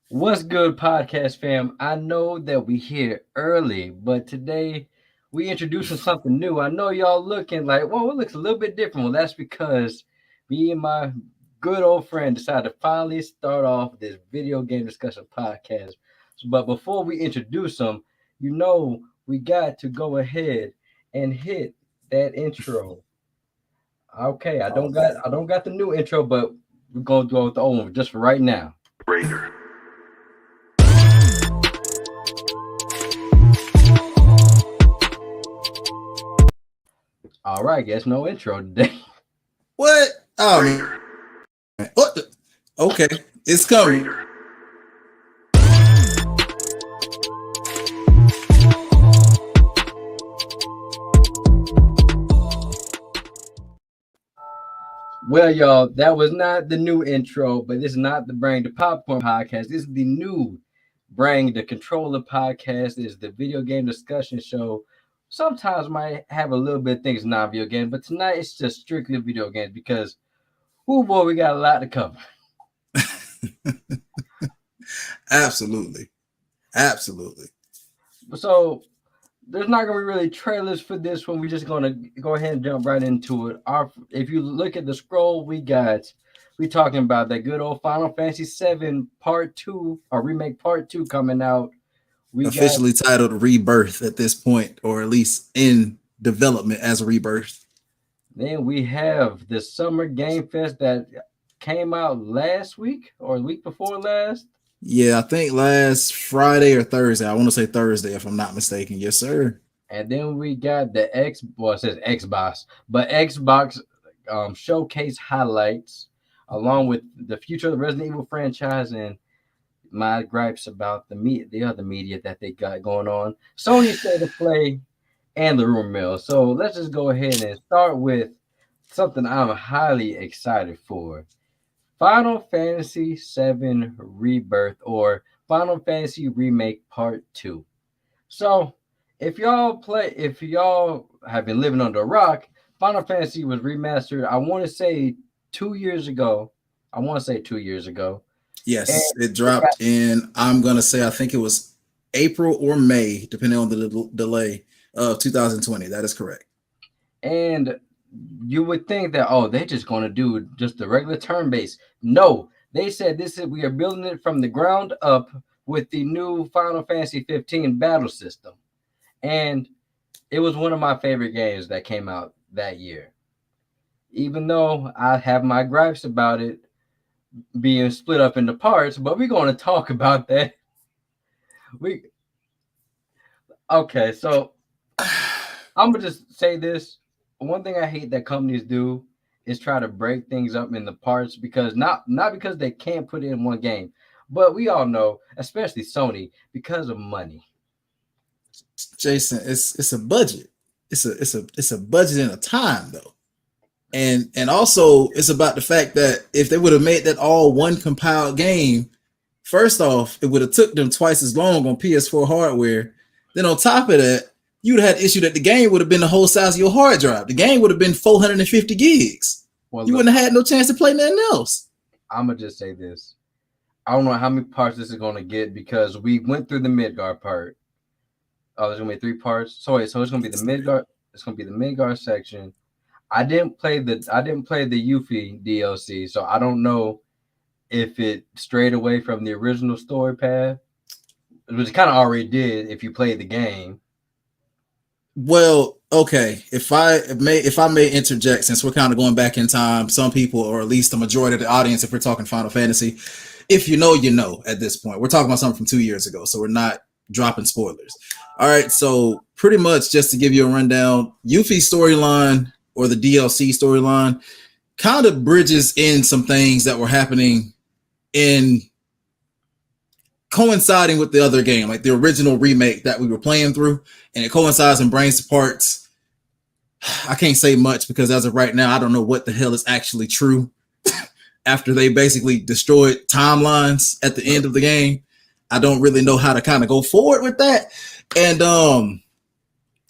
What's good, podcast fam? I know that we here early, but today we introducing something new. I know y'all looking like, whoa, it looks a little bit different. Well, that's because me and my good old friend decided to finally start off this video game discussion podcast. But before we introduce them, we got to go ahead and hit that intro. Okay, I Oh don't got man. I don't got the new intro, but we're gonna go with the old one just for right now. Raider. All right, guess no intro today. What? Oh man. Raider. What? Okay, it's coming. Raider. Well, y'all, that was not the new intro, but this is not the Brang Da Popcorn podcast. This is the new Brang Da Controller podcast. This is the video game discussion show. Sometimes might have a little bit of things non-video games, but tonight it's just strictly video games because, oh boy, we got a lot to cover. Absolutely, absolutely. So there's not gonna be really trailers for this one. We're just gonna go ahead and jump right into it. If you look at the scroll, we talking about that good old Final Fantasy VII Part Two or remake Part Two coming out. We got Officially titled Rebirth at this point, or at least in development as Rebirth. then we have the Summer Game Fest that came out last week or the week before last. Yeah, I think last Friday or Thursday. I want to say Thursday, if I'm not mistaken. Yes, sir. And then we got the it says Xbox, but Xbox showcase highlights along with the future of the Resident Evil franchise and my gripes about the other media that they got going on. Sony State of Play and the rumor mill. So let's just go ahead and start with something I'm highly excited for. Final Fantasy VII Rebirth or Final Fantasy Remake Part 2. So if y'all have been living under a rock, Final Fantasy was remastered, I want to say 2 years ago. I want to say 2 years ago. And Yes, it dropped in. I'm gonna say I think it was April or May, depending on the delay of 2020. That is correct. and you would think that they're just gonna do just the regular turn base. No, they said this is we are building it from the ground up with the new Final Fantasy 15 battle system. And it was one of my favorite games that came out that year. Even though I have my gripes about it being split up into parts, but we're going to talk about that. We okay, so I'm gonna just say this. One thing I hate that companies do is try to break things up in the parts because not because they can't put it in one game, but we all know, especially Sony, because of money. Jason, it's a budget. It's a budget and a time though. And also it's about the fact that if they would have made that all one compiled game, first off, it would have took them twice as long on PS4 hardware. Then on top of that, you'd have had issue that the game would have been the whole size of your hard drive. The game would have been 450 gigs. Well, You look, wouldn't have had no chance to play nothing else. I'm gonna just say this. I don't know how many parts this is gonna get because we went through the Midgard part. Oh, there's gonna be three parts. So it's gonna be the Midgard. It's gonna be the Midgard section. I didn't play the Yuffie DLC, so I don't know if it strayed away from the original story path, which it kind of already did if you played the game. Well, okay. If I may interject, since we're kind of going back in time, some people, or at least the majority of the audience, if we're talking Final Fantasy, if you know, you know at this point. We're talking about something from 2 years ago, so we're not dropping spoilers. All right, so pretty much just to give you a rundown, Yuffie's storyline or the DLC storyline kind of bridges in some things that were happening in coinciding with the other game, like the original remake that we were playing through, and it coincides and brings parts. I can't say much because as of right now, I don't know what the hell is actually true after they basically destroyed timelines at the end of the game. I don't really know how to kind of go forward with that. And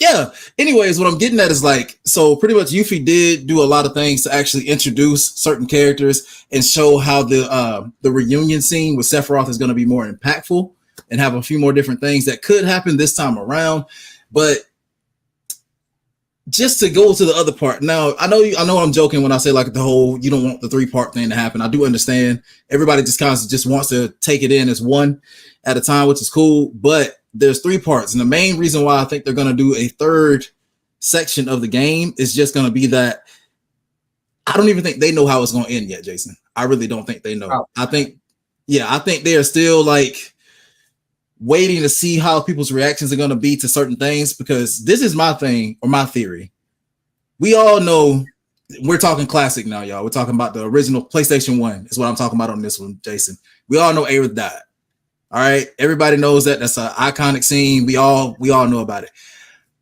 Yeah. Anyways, what I'm getting at is like, so pretty much Yuffie did do a lot of things to actually introduce certain characters and show how the reunion scene with Sephiroth is going to be more impactful and have a few more different things that could happen this time around. But just to go to the other part. Now, I know I'm joking when I say like the whole you don't want the 3-part thing to happen. I do understand. Everybody just kind of just wants to take it in as one at a time, which is cool. But there's 3 parts, and the main reason why I think they're going to do a 3rd section of the game is just going to be that I don't even think they know how it's going to end yet, Jason. I really don't think they know. Oh. I think they are still like waiting to see how people's reactions are going to be to certain things, because this is my thing or my theory. We all know we're talking classic now, y'all. We're talking about the original PlayStation 1 is what I'm talking about on this one, Jason. We all know Aerith died. All right. Everybody knows that. That's an iconic scene. We all know about it.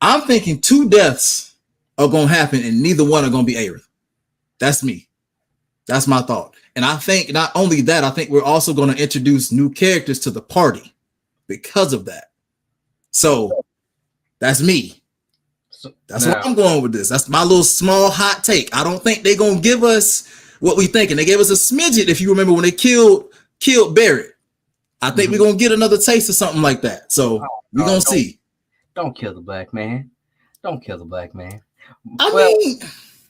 I'm thinking 2 deaths are going to happen and neither one are going to be Aerith. That's me. That's my thought. And I think not only that, I think we're also going to introduce new characters to the party because of that. So that's me. That's where I'm going with this. That's my little small hot take. I don't think they're going to give us what we think. And they gave us a smidget, if you remember, when they killed Barrett. I think we're going to get another taste of something like that. So we're going to see. Don't kill the black man. Don't kill the black man.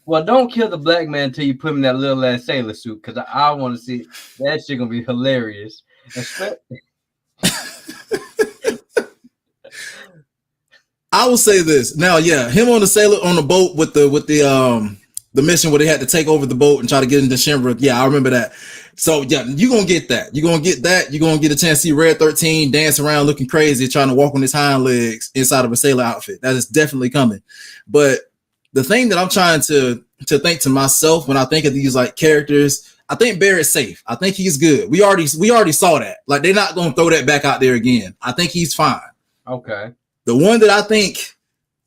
Well, don't kill the black man until you put him in that little ass sailor suit, because I want to see that shit going to be hilarious. I will say this. Now, yeah, him on the boat with the mission where they had to take over the boat and try to get into Shinra. Yeah, I remember that. So yeah, you're gonna get that. You're gonna get that. You're gonna get a chance to see Red 13 dance around looking crazy, trying to walk on his hind legs inside of a sailor outfit. That is definitely coming. But the thing that I'm trying to think to myself when I think of these like characters, I think Barrett's safe. I think he's good. We already saw that. Like, they're not gonna throw that back out there again. I think he's fine. Okay. The one that I think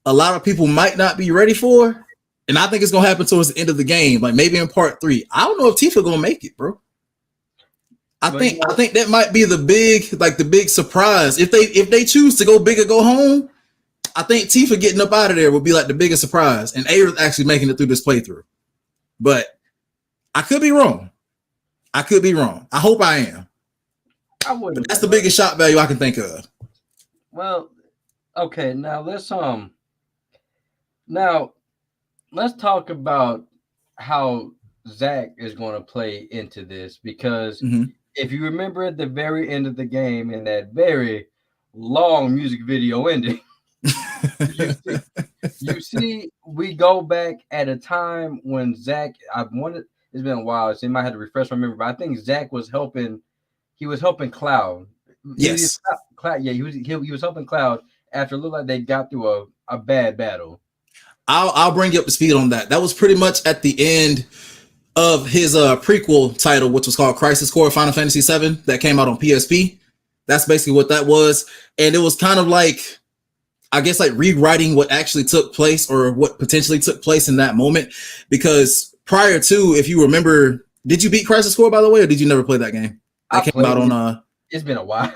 a lot of people might not be ready for, and I think it's gonna happen towards the end of the game, like maybe in part 3. I don't know if Tifa gonna make it, bro. I think that might be the big surprise. If they choose to go big or go home, I think Tifa getting up out of there would be like the biggest surprise, and Aerith actually making it through this playthrough. But I could be wrong. I hope I am. That's the biggest shock value I can think of. Well, okay, now let's talk about how Zack is going to play into this, because if you remember at the very end of the game, in that very long music video ending, you see we go back at a time when Zack, it's been a while, so you might have to refresh my memory, but I think Zack was helping. He was helping Cloud. Yes. He was helping Cloud after it looked like they got through a bad battle. I'll bring you up to speed on that. That was pretty much at the end of his prequel title, which was called Crisis Core Final Fantasy VII, that came out on PSP. That's basically what that was. And it was kind of like, I guess, like rewriting what actually took place, or what potentially took place in that moment. Because prior to, if you remember, did you beat Crisis Core, by the way, or did you never play that game? That came out on it's been a while.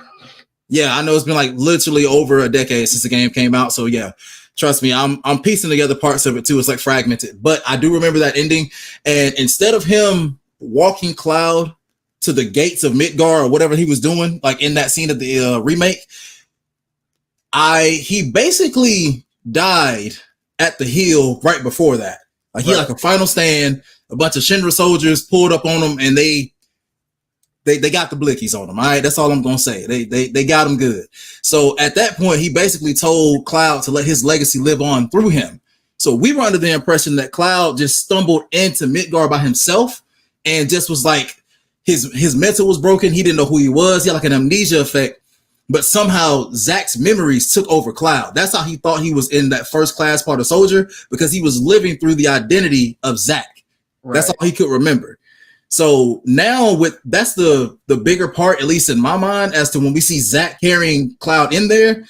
Yeah, I know it's been like literally over a decade since the game came out. So yeah, trust me, I'm piecing together parts of it too. It's like fragmented, but I do remember that ending. And instead of him walking Cloud to the gates of Midgar or whatever he was doing, like in that scene of the remake, he basically died at the hill right before that. Like he like a final stand, a bunch of Shinra soldiers pulled up on him, and they got the blickies on him. All right, that's all I'm gonna say. They got him good. So at that point, he basically told Cloud to let his legacy live on through him. So we were under the impression that Cloud just stumbled into Midgar by himself and just was like his mental was broken. He didn't know who he was. He had like an amnesia effect. But somehow Zack's memories took over Cloud. That's how he thought he was in that first class part of Soldier, because he was living through the identity of Zack. Right. That's all he could remember. So now that's the bigger part, at least in my mind, as to when we see Zack carrying Cloud in there,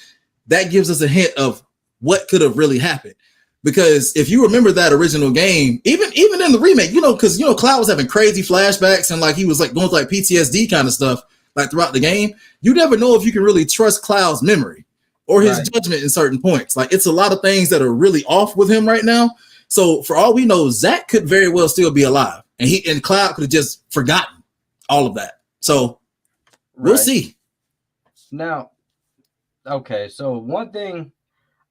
that gives us a hint of what could have really happened. Because if you remember that original game, even in the remake, because Cloud was having crazy flashbacks and like he was like going through like PTSD kind of stuff like throughout the game. You never know if you can really trust Cloud's memory. or his Right. judgment in certain points. Like it's a lot of things that are really off with him right now. So for all we know, Zach could very well still be alive, and Cloud could have just forgotten all of that. So we'll Right. see. Now, okay. So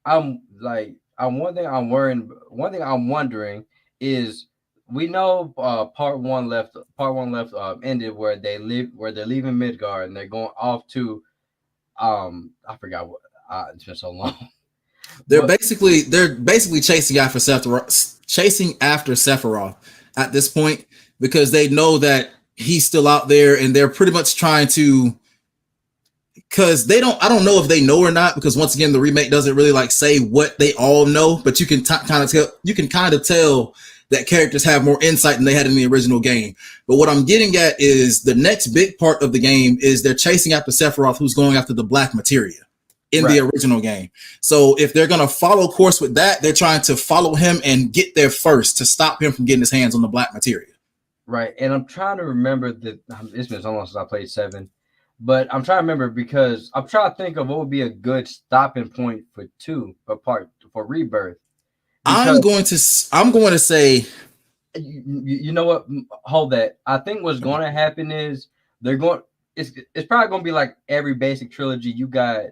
I'm like, one thing I'm wondering is we know part one left ended where they're leaving Midgard and they're going off to I forgot what it's been so long. But They're basically chasing after Sephiroth at this point because they know that he's still out there, and they're pretty much trying to, because they don't, I don't know if they know or not, because once again the remake doesn't really like say what they all know, but you can kind of tell that characters have more insight than they had in the original game. But what I'm getting at is the next big part of the game is they're chasing after Sephiroth, who's going after the black materia in the right, original game. So if they're going to follow course with that, they're trying to follow him and get there first to stop him from getting his hands on the black materia. right, and I'm trying to remember that it's been so long since I played seven, but I'm trying to remember because I'm trying to think of what would be a good stopping point for two or part for Rebirth I'm because going to I'm going to say you know what? Hold that. I think what's going to happen is they're going. It's probably going to be like every basic trilogy. You got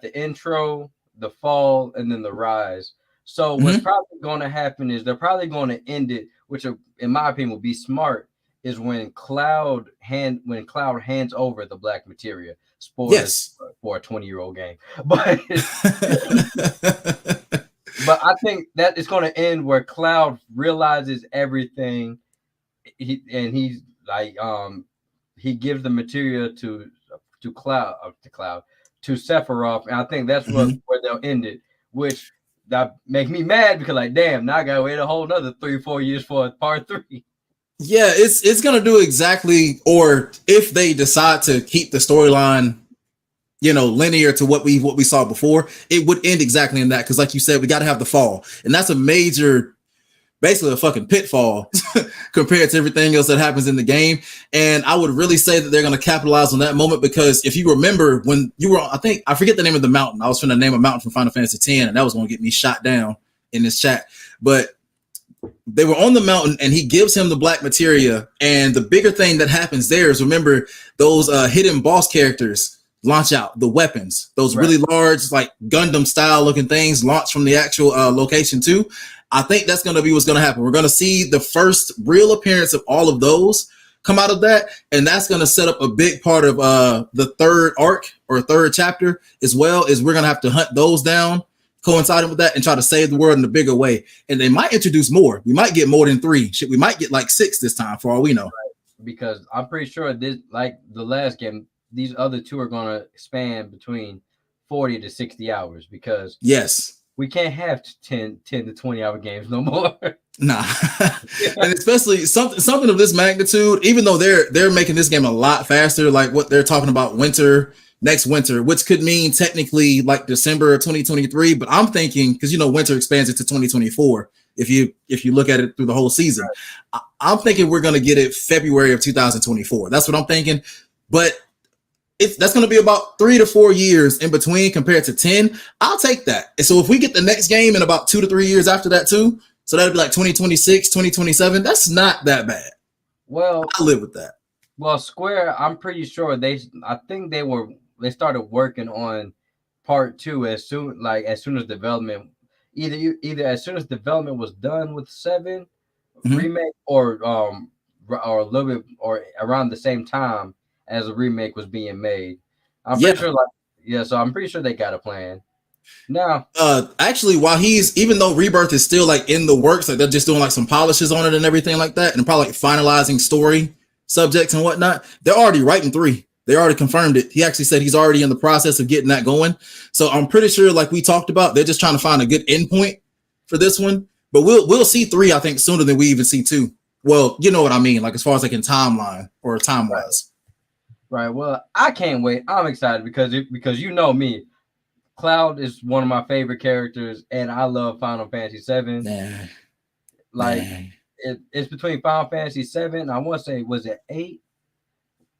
the intro, the fall, and then the rise. So what's mhm. probably going to happen is they're probably going to end it, which in my opinion will be smart. Is when Cloud hands over the black materia. Spoilers Yes. for a 20-year-old game, but but I think that it's going to end where Cloud realizes everything. He's like he gives the material to Cloud to Sephiroth, and I think that's Mhm. where they'll end it. Which that make me mad because like damn, now I gotta wait a whole another 3-4 years for part three. Yeah, it's gonna do exactly, or if they decide to keep the storyline, linear to what we saw before, it would end exactly in that. Because, like you said, we got to have the fall, and that's a major, basically a fucking pitfall compared to everything else that happens in the game. And I would really say that they're gonna capitalize on that moment because if you remember when you were, I think I forget the name of the mountain. I was trying to name a mountain from Final Fantasy X, and that was gonna get me shot down in this chat, but they were on the mountain and he gives him the black materia, and the bigger thing that happens there is, remember, those hidden boss characters launch out the weapons, those Right. really large like Gundam style looking things launch from the actual location too. I think that's going to be what's going to happen. We're going to see the first real appearance of all of those come out of that, and that's going to set up a big part of the third arc or third chapter as well. Is we're going to have to hunt those down, coinciding with that, and try to save the world in a bigger way. And they might introduce more. We might get more than 3. Shit, we might get like 6 this time, for all we know. Because I'm pretty sure this, like the last game, these other two are going to span between 40 to 60 hours because Yes. we can't have 10 to 20 hour games no more. Nah. And especially something of this magnitude, even though they're making this game a lot faster, like what they're talking about next winter, which could mean technically like December of 2023. But I'm thinking, because winter expands into 2024 if you look at it through the whole season. I'm thinking we're gonna get it February of 2024. That's what I'm thinking. But that's going to be about 3 to 4 years in between compared to 10. I'll take that. And so if we get the next game in about 2 to 3 years after that too, so that'd be like 2026, 2027. That's not that bad. Well, I live with that. well, Square, I'm pretty sure I think they started working on part two as soon as development, either as soon as development was done with seven Mhm. remake or a little bit or around the same time as a remake was being made. I'm pretty Yeah. sure so I'm pretty sure they got a plan. Now, Actually, while even though Rebirth is still like in the works, like they're just doing like some polishes on it and everything like that, and probably like finalizing story subjects and whatnot, they're already writing 3. They already confirmed it. He actually said he's already in the process of getting that going. So I'm pretty sure, like we talked about, they're just trying to find a good endpoint for this one. But we'll see 3, I think, sooner than we even see 2. Well, you know what I mean, like as far as like in timeline or time right, wise. right. Well, I can't wait. I'm excited because you know me. Cloud is one of my favorite characters, and I love Final Fantasy VII. Nah, Like nah. it's between Final Fantasy VII. I want to say was it 8?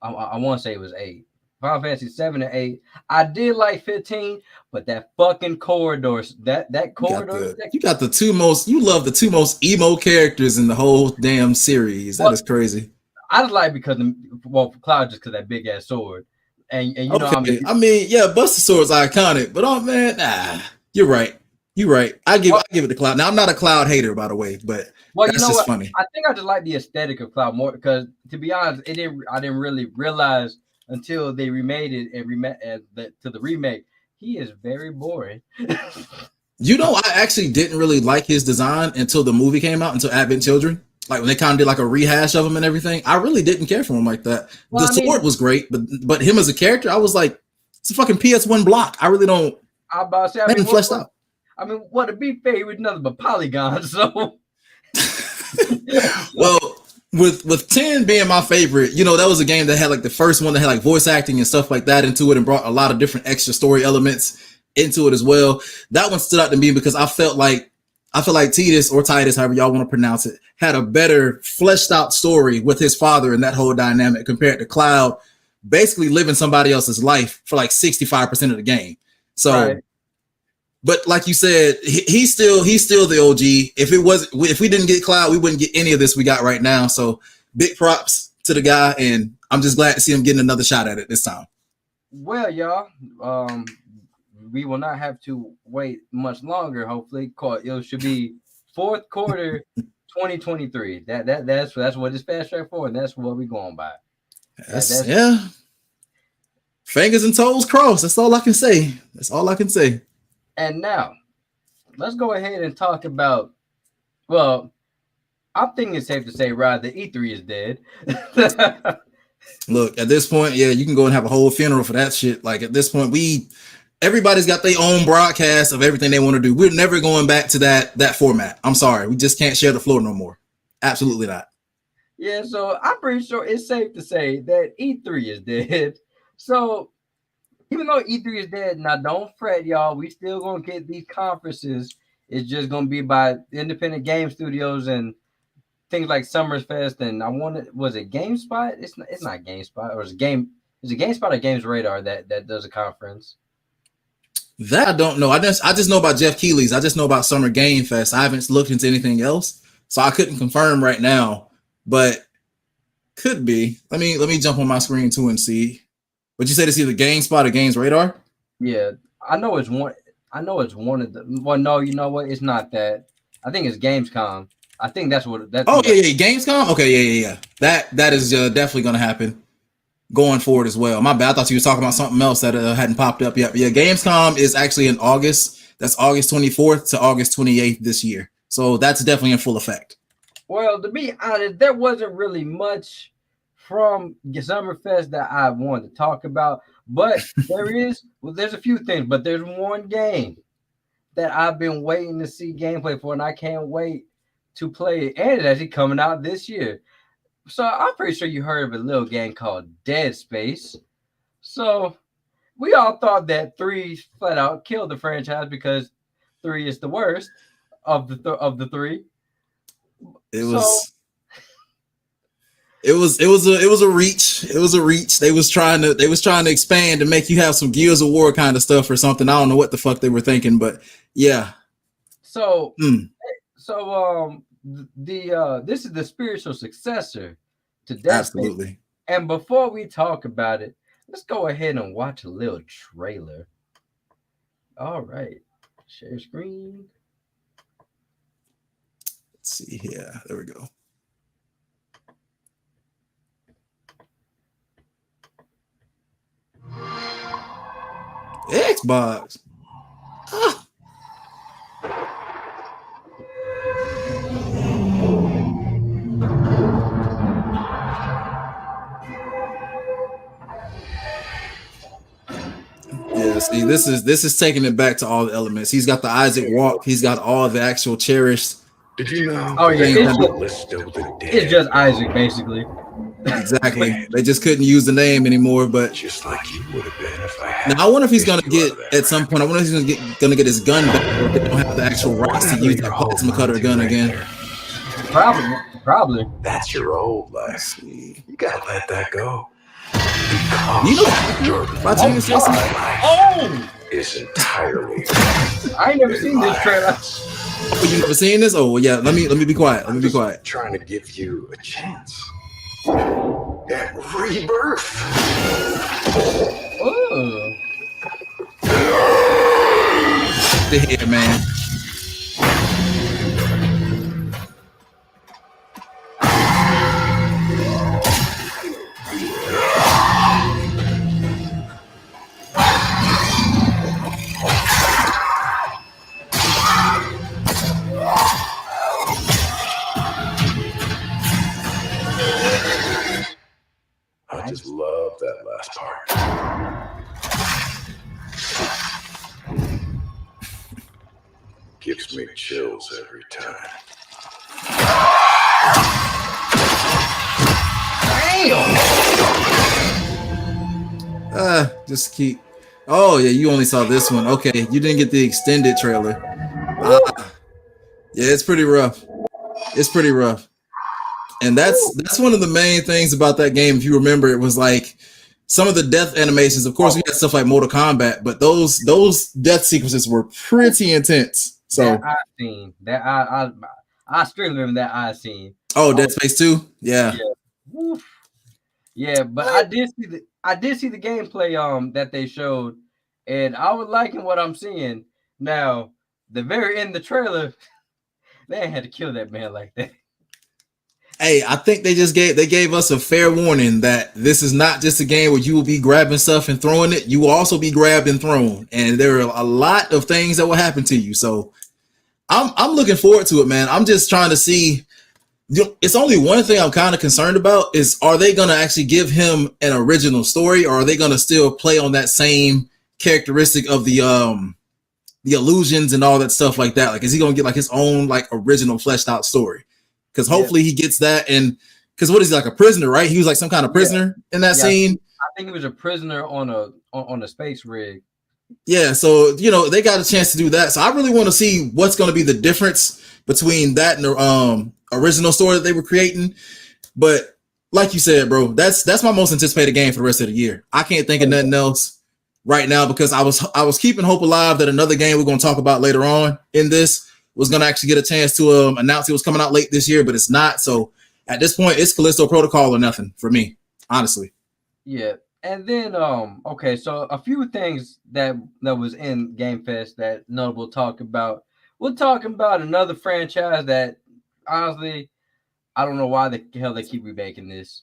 I want to say it was 8. Final Fantasy 7 and 8. I did like 15, but that fucking corridors, that corridor You section. got the two most you love the two most emo characters in the whole damn series. That Well, is crazy. I just like because well, Cloud just because that big ass sword, and you know I'm a Okay, I mean, yeah, Buster Sword's iconic, but oh man, nah, you're right. You're right. I well, give it to Cloud. Now I'm not a Cloud hater, by the way, but well, you that's know just what? funny. I think I just like the aesthetic of Cloud more because to be honest, it didn't. I didn't really realize until they remade it and to the remake. He is very boring. You know, I actually didn't really like his design until the movie came out, until Advent Children. Like when they kind of did like a rehash of him and everything. I really didn't care for him like that. Well, The I sword mean, was great, but him as a character, I was like, it's a fucking PS1 block. I really don't I about to say, I haven't fleshed out. I mean, what to be fair, he was nothing but polygons. So, so Well, with 10 being my favorite, you know, that was a game that had like the first one that had like voice acting and stuff like that into it and brought a lot of different extra story elements into it as well. That one stood out to me because I feel like Titus or Titus, however y'all want to pronounce it, had a better fleshed out story with his father and that whole dynamic compared to Cloud basically living somebody else's life for like 65% of the game. right. So but like you said, he's still the OG. If we didn't get Cloud, we wouldn't get any of this we got right now. So big props to the guy, and I'm just glad to see him getting another shot at it this time. Well, y'all, we will not have to wait much longer. Hopefully, it should be fourth quarter, 2023. That's what it's fast track for, and that's what we're going by. That's That's yeah. Fingers and toes crossed. That's all I can say. That's all I can say. and now let's go ahead and talk about. Well, I think it's safe to say, Rod, the E3 is dead. Look, at this point, yeah, you can go and have a whole funeral for that shit. Like at this point, everybody's got their own broadcast of everything they want to do. We're never going back to that format. I'm sorry. We just can't share the floor no more. Absolutely not. Yeah, so I'm pretty sure it's safe to say that E3 is dead. So even though E3 is dead, now don't fret, y'all. We still gonna get these conferences. It's just gonna be by independent game studios and things like Summers Fest. And I wanted was it GameSpot? It's not GameSpot or is it GameSpot or Games Radar that does a conference? That I don't know. I just know about Jeff Keighley's. I just know about Summer Game Fest. I haven't looked into anything else, so I couldn't confirm right now. But could be. Let me jump on my screen too and see. But you said it's either GameSpot or Games Radar. Yeah, I know it's one. I know it's one of the. Well, no, you know what? It's not that. I think it's Gamescom. I think that's what. That's Oh what. yeah, Gamescom. Okay, yeah. That is definitely going to happen going forward as well. My bad. I thought you were talking about something else that hadn't popped up yet. But yeah, Gamescom is actually in August. That's August 24th to August 28th this year. So that's definitely in full effect. Well, to be honest, there wasn't really much from Summerfest that I wanted to talk about, but there's a few things, but there's one game that I've been waiting to see gameplay for, and I can't wait to play it. And it's actually coming out this year. So I'm pretty sure you heard of a little game called Dead Space. So we all thought that 3 flat out killed the franchise because 3 is the worst of the 3. It So was it was a reach. It was a reach. They was trying to expand and make you have some Gears of War kind of stuff or something. I don't know what the fuck they were thinking, but yeah. so Mm, this is the spiritual successor to Dead Space. absolutely. And before we talk about it, let's go ahead and watch a little trailer. All right. Share screen. Let's see here. There we go. Xbox. Ah. Yeah, see, this is taking it back to all the elements. He's got the Isaac walk. He's got all the actual cherished. Did you know? Oh yeah, things. it's just Isaac basically. Exactly. They just couldn't use the name anymore. But Just like you would have been if I had. now I wonder if he's gonna fished you get out of that at some point. I wonder if he's gonna get his gun back, or if they don't have the actual rights to use that plasma cutter gun again. Probably. That's your old Let's life. see. You gotta let that go. You know, by chance, Jason? Oh, Is entirely. I ain't never seen this trailer. Oh, you never seen this? Oh, well, yeah. Let me be quiet. Let me be quiet. Trying to give you a chance at rebirth. Oh, The head, man. I just love that last part. Gives me chills every time. Just keep. Oh yeah, you only saw this one. Okay, you didn't get the extended trailer. Yeah, it's pretty rough. It's pretty rough. And that's one of the main things about that game. If you remember, it was like some of the death animations. Of course, we had stuff like Mortal Kombat, but those death sequences were pretty intense. So that I seen that I still remember that I seen. oh, Dead Space 2? Yeah. Woof. Yeah, but I did see the gameplay that they showed, and I was liking what I'm seeing. Now, the very end of the trailer, they ain't had to kill that man like that. Hey, I think they gave us a fair warning that this is not just a game where you will be grabbing stuff and throwing it. You will also be grabbed and thrown, and there are a lot of things that will happen to you. So I'm looking forward to it, man. I'm just trying to see. It's only one thing I'm kind of concerned about is, are they going to actually give him an original story, or are they going to still play on that same characteristic of the illusions and all that stuff like that? Like, is he going to get like his own like original fleshed out story? Because hopefully he gets that. And because what is he, like a prisoner, right? He was like some kind of prisoner in that scene. I think he was a prisoner on a space rig. Yeah, so they got a chance to do that. So I really want to see what's going to be the difference between that and the original story that they were creating. But like you said, bro, that's my most anticipated game for the rest of the year. I can't think of nothing else right now, because I was keeping hope alive that another game we're going to talk about later on in this was going to actually get a chance to announce it was coming out late this year, but it's not. So at this point, it's Callisto Protocol or nothing for me, honestly. Yeah. And then, okay, so a few things that was in Game Fest that notable talk about. We're talking about another franchise that, honestly, I don't know why the hell they keep remaking this,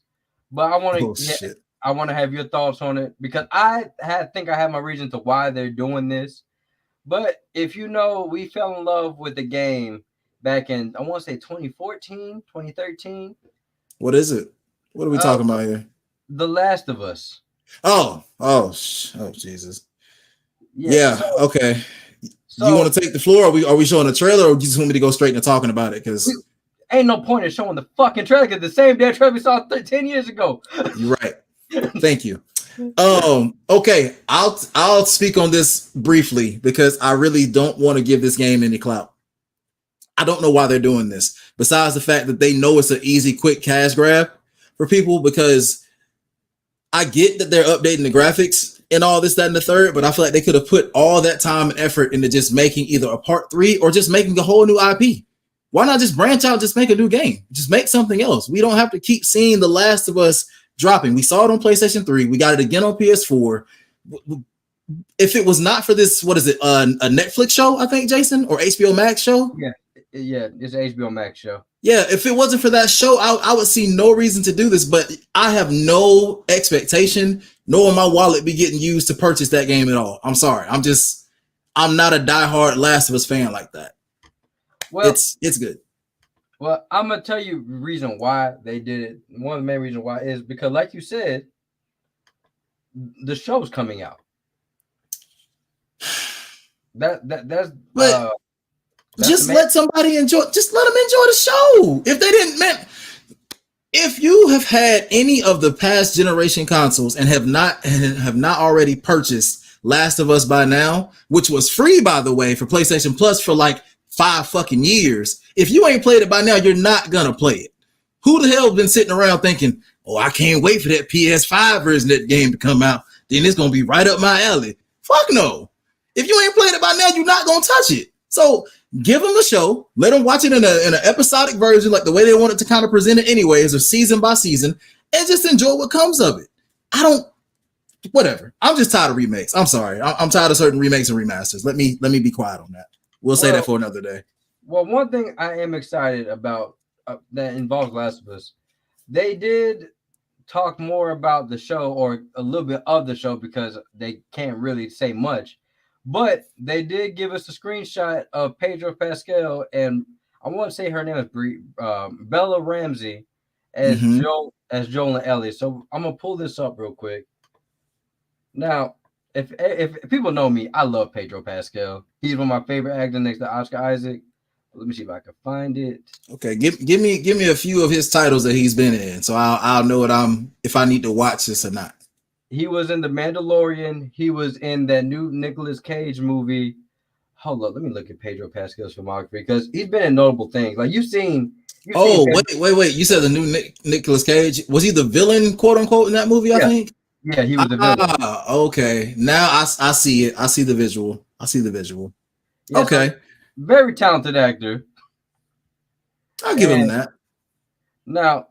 but I want to have your thoughts on it, because I think I have my reason to why they're doing this. But if we fell in love with the game back in, I want to say 2014, 2013. What is it? What are we talking about here? The Last of Us. Oh, Jesus. Yeah. Okay. So, you want to take the floor? Are we showing a trailer, or you just want me to go straight into talking about it? Because ain't no point in showing the fucking trailer, because the same damn trailer we saw 10 years ago. You're right. Thank you. Okay, I'll speak on this briefly, because I really don't want to give this game any clout. I don't know why they're doing this, besides the fact that they know it's an easy, quick cash grab for people, because I get that they're updating the graphics and all this, that, and the third, but I feel like they could have put all that time and effort into just making either a part 3 or just making a whole new IP. Why not just branch out, just make a new game? Just make something else. We don't have to keep seeing The Last of Us dropping. We saw it on PlayStation 3. We got it again on PS4. If it was not for this, what is it? A Netflix show, I think, Jason, or HBO Max show? Yeah, it's an HBO Max show. Yeah, if it wasn't for that show, I would see no reason to do this, but I have no expectation, nor will my wallet be getting used to purchase that game at all. I'm sorry. I'm not a diehard Last of Us fan like that. Well, it's good. Well, I'm going to tell you the reason why they did it. One of the main reasons why is because, like you said, the show's coming out. That's just let somebody enjoy. Just let them enjoy the show. If they didn't, if you have had any of the past generation consoles and have not already purchased Last of Us by now, which was free, by the way, for PlayStation Plus for like 5 fucking years. If you ain't played it by now, you're not gonna play it. Who the hell been sitting around thinking, oh, I can't wait for that PS5 version of that game to come out. Then it's gonna be right up my alley. Fuck no. If you ain't played it by now, you're not gonna touch it. So give them the show, let them watch it in an episodic version, like the way they want it to kind of present it anyways, or season by season, and just enjoy what comes of it. I don't whatever. I'm just tired of remakes. I'm sorry. I'm tired of certain remakes and remasters. Let me be quiet on that. We'll say that for another day. Well, one thing I am excited about that involves Last of Us, they did talk more about the show or a little bit of the show because they can't really say much, but they did give us a screenshot of Pedro Pascal and I want to say her name is Bella Ramsey as Joel and Ellie. So I'm gonna pull this up real quick. Now, if people know me, I love Pedro Pascal. He's one of my favorite actors next to Oscar Isaac. Let me see if I can find it. Okay, give me a few of his titles that he's been in, so I'll know if I need to watch this or not. He was in The Mandalorian. He was in that new Nicolas Cage movie. Hold up, let me look at Pedro Pascal's filmography because he's been in notable things. Like you've seen. Wait! You said the new Nicolas Cage, was he the villain, quote unquote, in that movie? Yeah. I think. Yeah, he was the villain. Okay. Now I see it. I see the visual. Yeah, okay. So, very talented actor. I'll give him that. Now,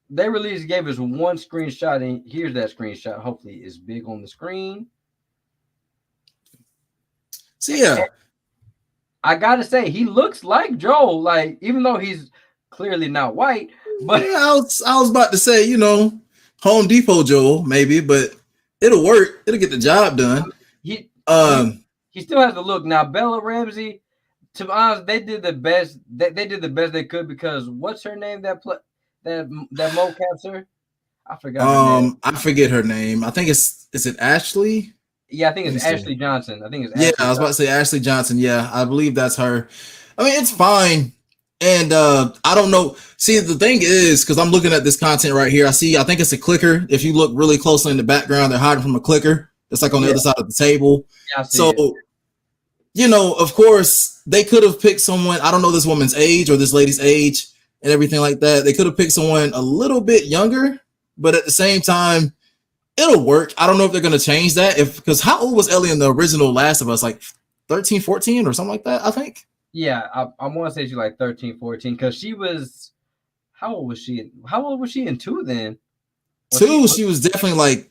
they gave us one screenshot, and here's that screenshot. Hopefully, it's big on the screen. So, yeah. I gotta say, he looks like Joel. Like, even though he's clearly not white, but yeah, I was about to say, Home Depot Joel, maybe, but it'll work. It'll get the job done. He still has the look. Now, Bella Ramsey, to be honest, they did the best. They did the best they could because what's her name? That mocaps her. I forgot. Her name. I forget her name. I think is it Ashley? Yeah, I think it's Ashley Johnson. I think it's Ashley I was about to say Ashley Johnson. Yeah, I believe that's her. I mean, it's fine. And I don't know. See, the thing is, because I'm looking at this content right here, I think it's a clicker. If you look really closely in the background, they're hiding from a clicker. It's like on the other side of the table. Yeah, so, of course, they could have picked someone. I don't know this woman's age or this lady's age and everything like that. They could have picked someone a little bit younger, but at the same time, it'll work. I don't know if they're going to change that. Because how old was Ellie in the original Last of Us? Like 13, 14 or something like that, I think. Yeah, I want to say she's like 13, 14 because she was. How old was she? How old was she in 2 then? She was definitely like.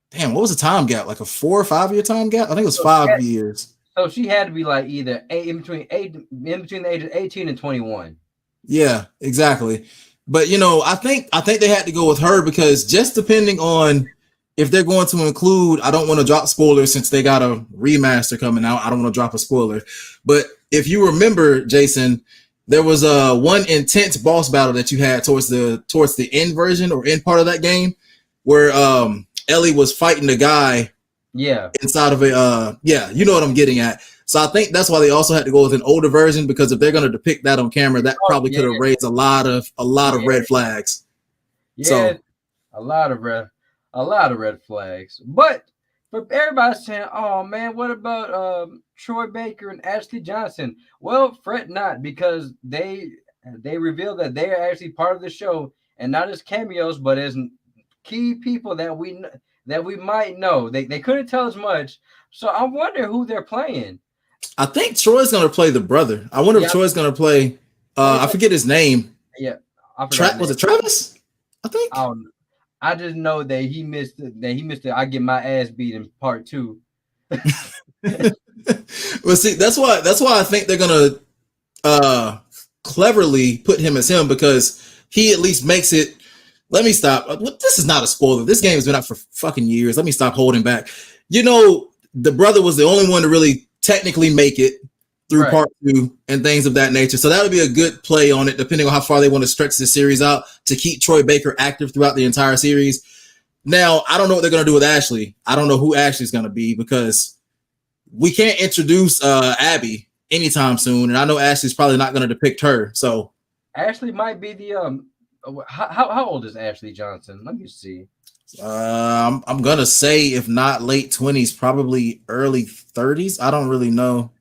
Damn, what was the time gap? Like a 4 or 5 year time gap? I think it was 5 years. So she had to be like either in between the age of 18 and 21. Yeah, exactly. But I think they had to go with her because just depending on if they're going to include, I don't want to drop spoilers since they got a remaster coming out. I don't want to drop a spoiler. But if you remember, Jason, there was one intense boss battle that you had towards the end version or end part of that game where Ellie was fighting the guy inside of you know what I'm getting at. So I think that's why they also had to go with an older version because if they're going to depict that on camera, that probably could have raised a lot of red flags. Yeah, so, a lot of red flags. But for everybody saying, "Oh man, what about Troy Baker and Ashley Johnson?" Well, fret not because they revealed that they are actually part of the show and not as cameos, but as key people that we might know. They couldn't tell us much, so I wonder who they're playing. I think Troy's going to play the brother. I wonder if Troy's going to play. I forget his name. Yeah, was it Travis? I think. I just know that he missed it. I get my ass beat in part 2. Well, see, that's why I think they're gonna cleverly put him as him because he at least makes it. Let me stop. This is not a spoiler. This game has been out for fucking years. Let me stop holding back. The brother was the only one to really technically make it through part 2 and things of that nature. So that would be a good play on it, depending on how far they want to stretch the series out to keep Troy Baker active throughout the entire series. Now, I don't know what they're going to do with Ashley. I don't know who Ashley's going to be because we can't introduce Abby anytime soon. And I know Ashley's probably not going to depict her. So Ashley might be the how old is Ashley Johnson? Let me see. I'm going to say if not late 20s, probably early 30s. I don't really know.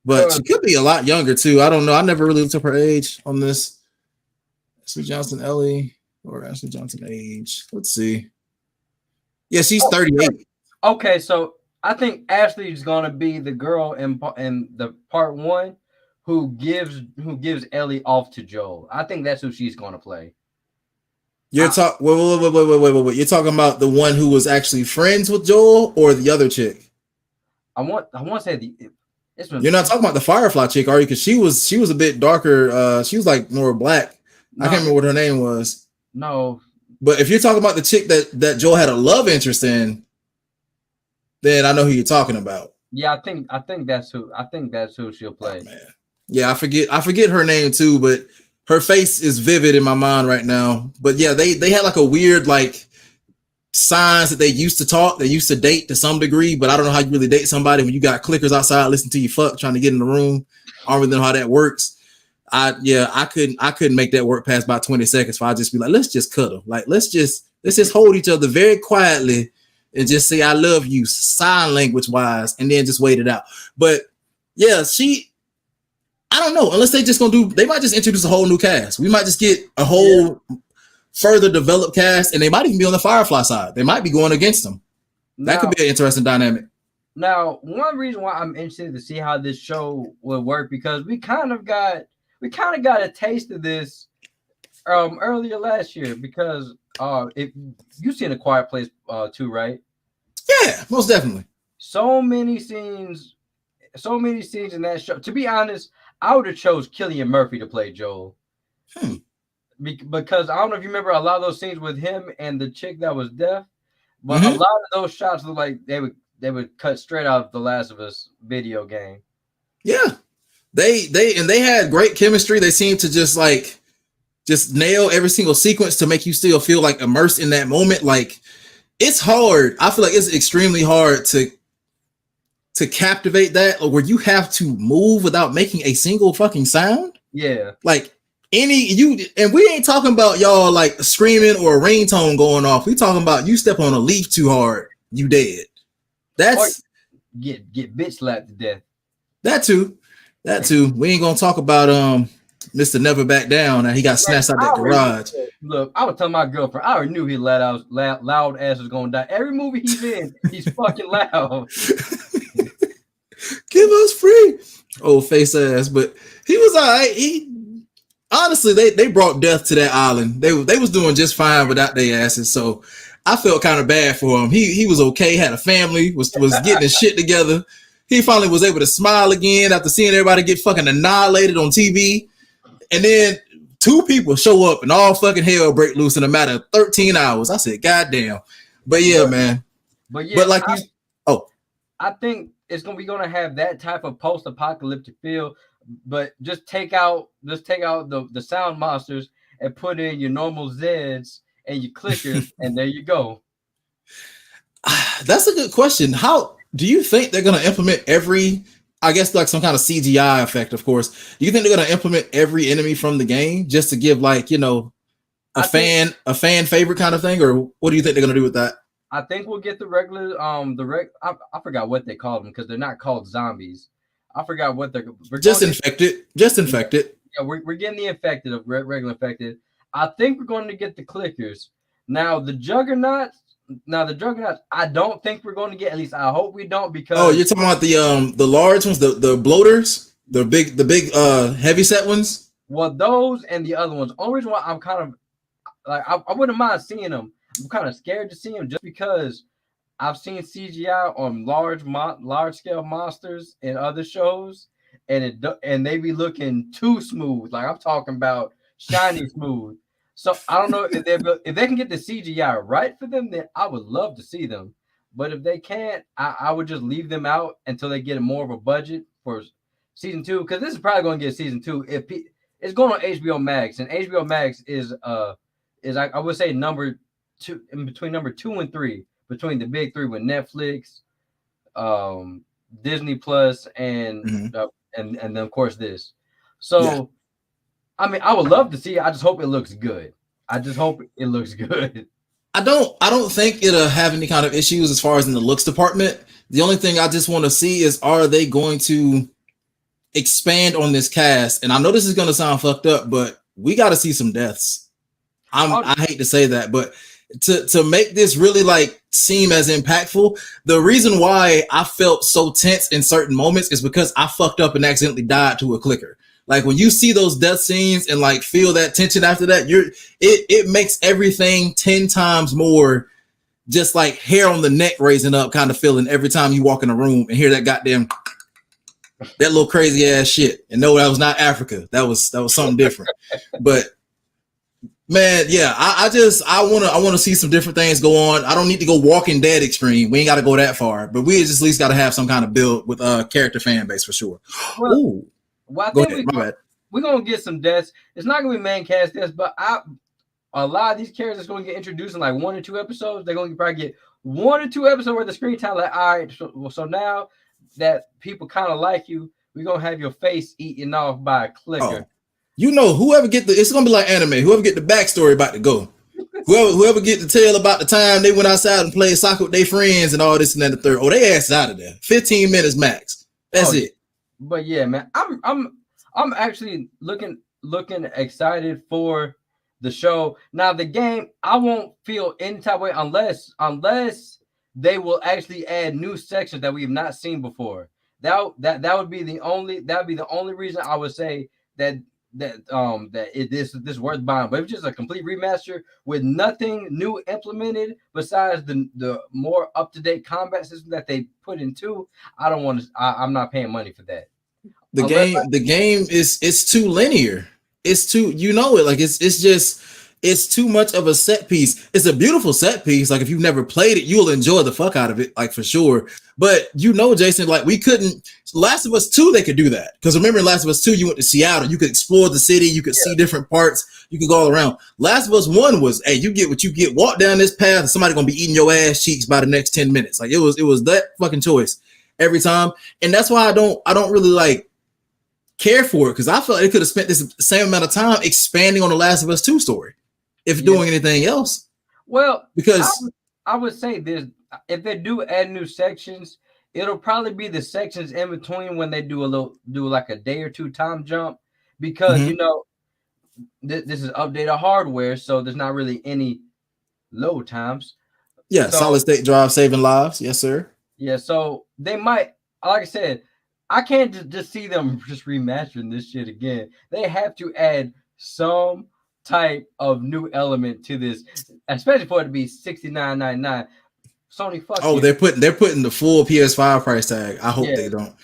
But she could be a lot younger too. I don't know. I never really looked up her age on this. Ashley Johnson, Ellie. Or Ashley Johnson age. Let's see. Yeah, she's 38. Okay, so I think Ashley's gonna be the girl in the part one who gives Ellie off to Joel. I think that's who she's gonna play. You're talking. Wait. You're talking about the one who was actually friends with Joel, or the other chick? I want to say You're not talking about the Firefly chick, are you? Because she was a bit darker. She was like more black. I can't remember what her name was. No. But if you're talking about the chick that Joel had a love interest in, then I know who you're talking about. Yeah, I think that's who she'll play. Oh, man. Yeah, I forget her name too, but her face is vivid in my mind right now. But yeah, they had like a weird like signs that they used to date to some degree, but I don't know how you really date somebody when you got clickers outside listening to you fuck trying to get in the room. I don't really know how that works. I couldn't make that work past about 20 seconds. So I just be like, let's just cuddle. Like let's just hold each other very quietly and just say I love you sign language wise, and then just wait it out. But yeah, I don't know, unless they might just introduce a whole new cast. We might just get a whole further developed cast, and they might even be on the Firefly side. They might be going against them. That could be an interesting dynamic. Now, one reason why I'm interested to see how this show will work, because we kind of got a taste of this earlier last year, because if you've seen A Quiet Place 2, right? Yeah, most definitely. So many scenes in that show. To be honest, I would have chose Cillian Murphy to play Joel. Because I don't know if you remember a lot of those scenes with him and the chick that was deaf, but a lot of those shots look like they would cut straight out of the Last of Us video game. Yeah, they had great chemistry. They seemed to just nail every single sequence to make you still feel like immersed in that moment. Like it's hard. I feel like it's extremely hard to captivate that, or where you have to move without making a single fucking sound. Yeah, like. And we ain't talking about y'all like screaming or a ringtone going off. We talking about you step on a leaf too hard, you dead. That's get bitch slapped to death. That too. We ain't gonna talk about Mr. Never Back Down and he got snatched out that garage. Look, I would tell my girlfriend, I already knew he loud ass was gonna die. Every movie he's in, he's fucking loud. Give us free, old face ass. But he was all right. Honestly, they brought death to that island. They was doing just fine without their asses. So I felt kind of bad for him. He was okay, had a family, was getting his shit together. He finally was able to smile again after seeing everybody get fucking annihilated on TV. And then 2 people show up and all fucking hell break loose in a matter of 13 hours. I said, God damn. But yeah, man. But yeah, like I think we're gonna have that type of post-apocalyptic feel. But just take out the sound monsters and put in your normal Zeds and your clickers, and there you go. That's a good question. How do you think they're going to implement I guess like some kind of CGI effect, of course. Do you think they're going to implement every enemy from the game just to give like, a fan favorite kind of thing? Or what do you think they're going to do with that? I think we'll get the regular, I forgot what they called them because they're not called zombies. I forgot what they're just infected. Yeah, we're getting the infected of regular infected. I think we're going to get the clickers. Now the juggernauts. I don't think we're going to get. At least I hope we don't. Because you're talking about the large ones, the bloaters, the big heavy set ones. Well, those and the other ones. Only reason why I'm kind of like I wouldn't mind seeing them. I'm kind of scared to see them just because I've seen CGI on large scale monsters in other shows, and they be looking too smooth. Like I'm talking about shiny smooth. So I don't know if they can get the CGI right for them, then I would love to see them. But if they can't, I would just leave them out until they get more of a budget for season 2. Because this is probably going to get season 2. It's going on HBO Max, and HBO Max is I would say number 2 in between number 2 and 3. Between the big 3 with Netflix, Disney Plus, and then of course this. So, yeah. I mean, I would love to see it. I just hope it looks good. I don't think it'll have any kind of issues as far as in the looks department. The only thing I just want to see is, are they going to expand on this cast? And I know this is going to sound fucked up, but we got to see some deaths. I hate to say that, but to make this really like seem as impactful, the reason why I felt so tense in certain moments is because I fucked up and accidentally died to a clicker. Like when you see those death scenes and like feel that tension after that, it makes everything 10 times more just like hair on the neck raising up kind of feeling every time you walk in a room and hear that goddamn that little crazy ass shit. And no, that was not Africa. That was something different. But man, yeah, I want to see some different things go on. I don't need to go Walking Dead extreme. We ain't got to go that far, but we just at least got to have some kind of build with character fan base for sure. Well, Ooh, well, I go think ahead. we're gonna get some deaths. It's not gonna be main cast deaths, but a lot of these characters going to get introduced in like 1 or 2 episodes. They're going to probably get 1 or 2 episodes worth of screen time. Like, all right, so now that people kind of like you, we're gonna have your face eaten off by a clicker. Oh, you know, whoever get it's gonna be like anime. Whoever get the backstory about to go. Whoever get the tale about the time they went outside and played soccer with their friends and all this and then the third. Oh, they ass out of there. 15 minutes max. That's it. But yeah, man, I'm actually looking excited for the show. Now the game, I won't feel any type of way unless they will actually add new sections that we have not seen before. That would be the only reason I would say that this worth buying. But if it's just a complete remaster with nothing new implemented besides the more up-to-date combat system that they put into, I'm not paying money for that. The game is too linear. It's too, you know it. Like it's too much of a set piece. It's a beautiful set piece. Like if you've never played it, you'll enjoy the fuck out of it, like for sure. But you know, Jason, like we couldn't. Last of Us 2, they could do that because remember, in Last of Us 2, you went to Seattle. You could explore the city. You could see different parts. You could go all around. Last of Us 1 was, hey, you get what you get. Walk down this path, and somebody gonna be eating your ass cheeks by the next 10 minutes. Like it was that fucking choice every time, and that's why I don't really like care for it because I felt like they could have spent this same amount of time expanding on the Last of Us 2 story if doing anything else. Well, because I would say this: if they do add new sections, it'll probably be the sections in between when they do like a day or 2 time jump because you know this is updated hardware, so there's not really any load times. Yeah, so, solid state drive saving lives. Yes, sir. Yeah, so they might, like I said, I can't just see them just remastering this shit again. They have to add some type of new element to this, especially for it to be $69.99. Sony, fuck you. They're putting the full PS5 price tag. I hope they don't.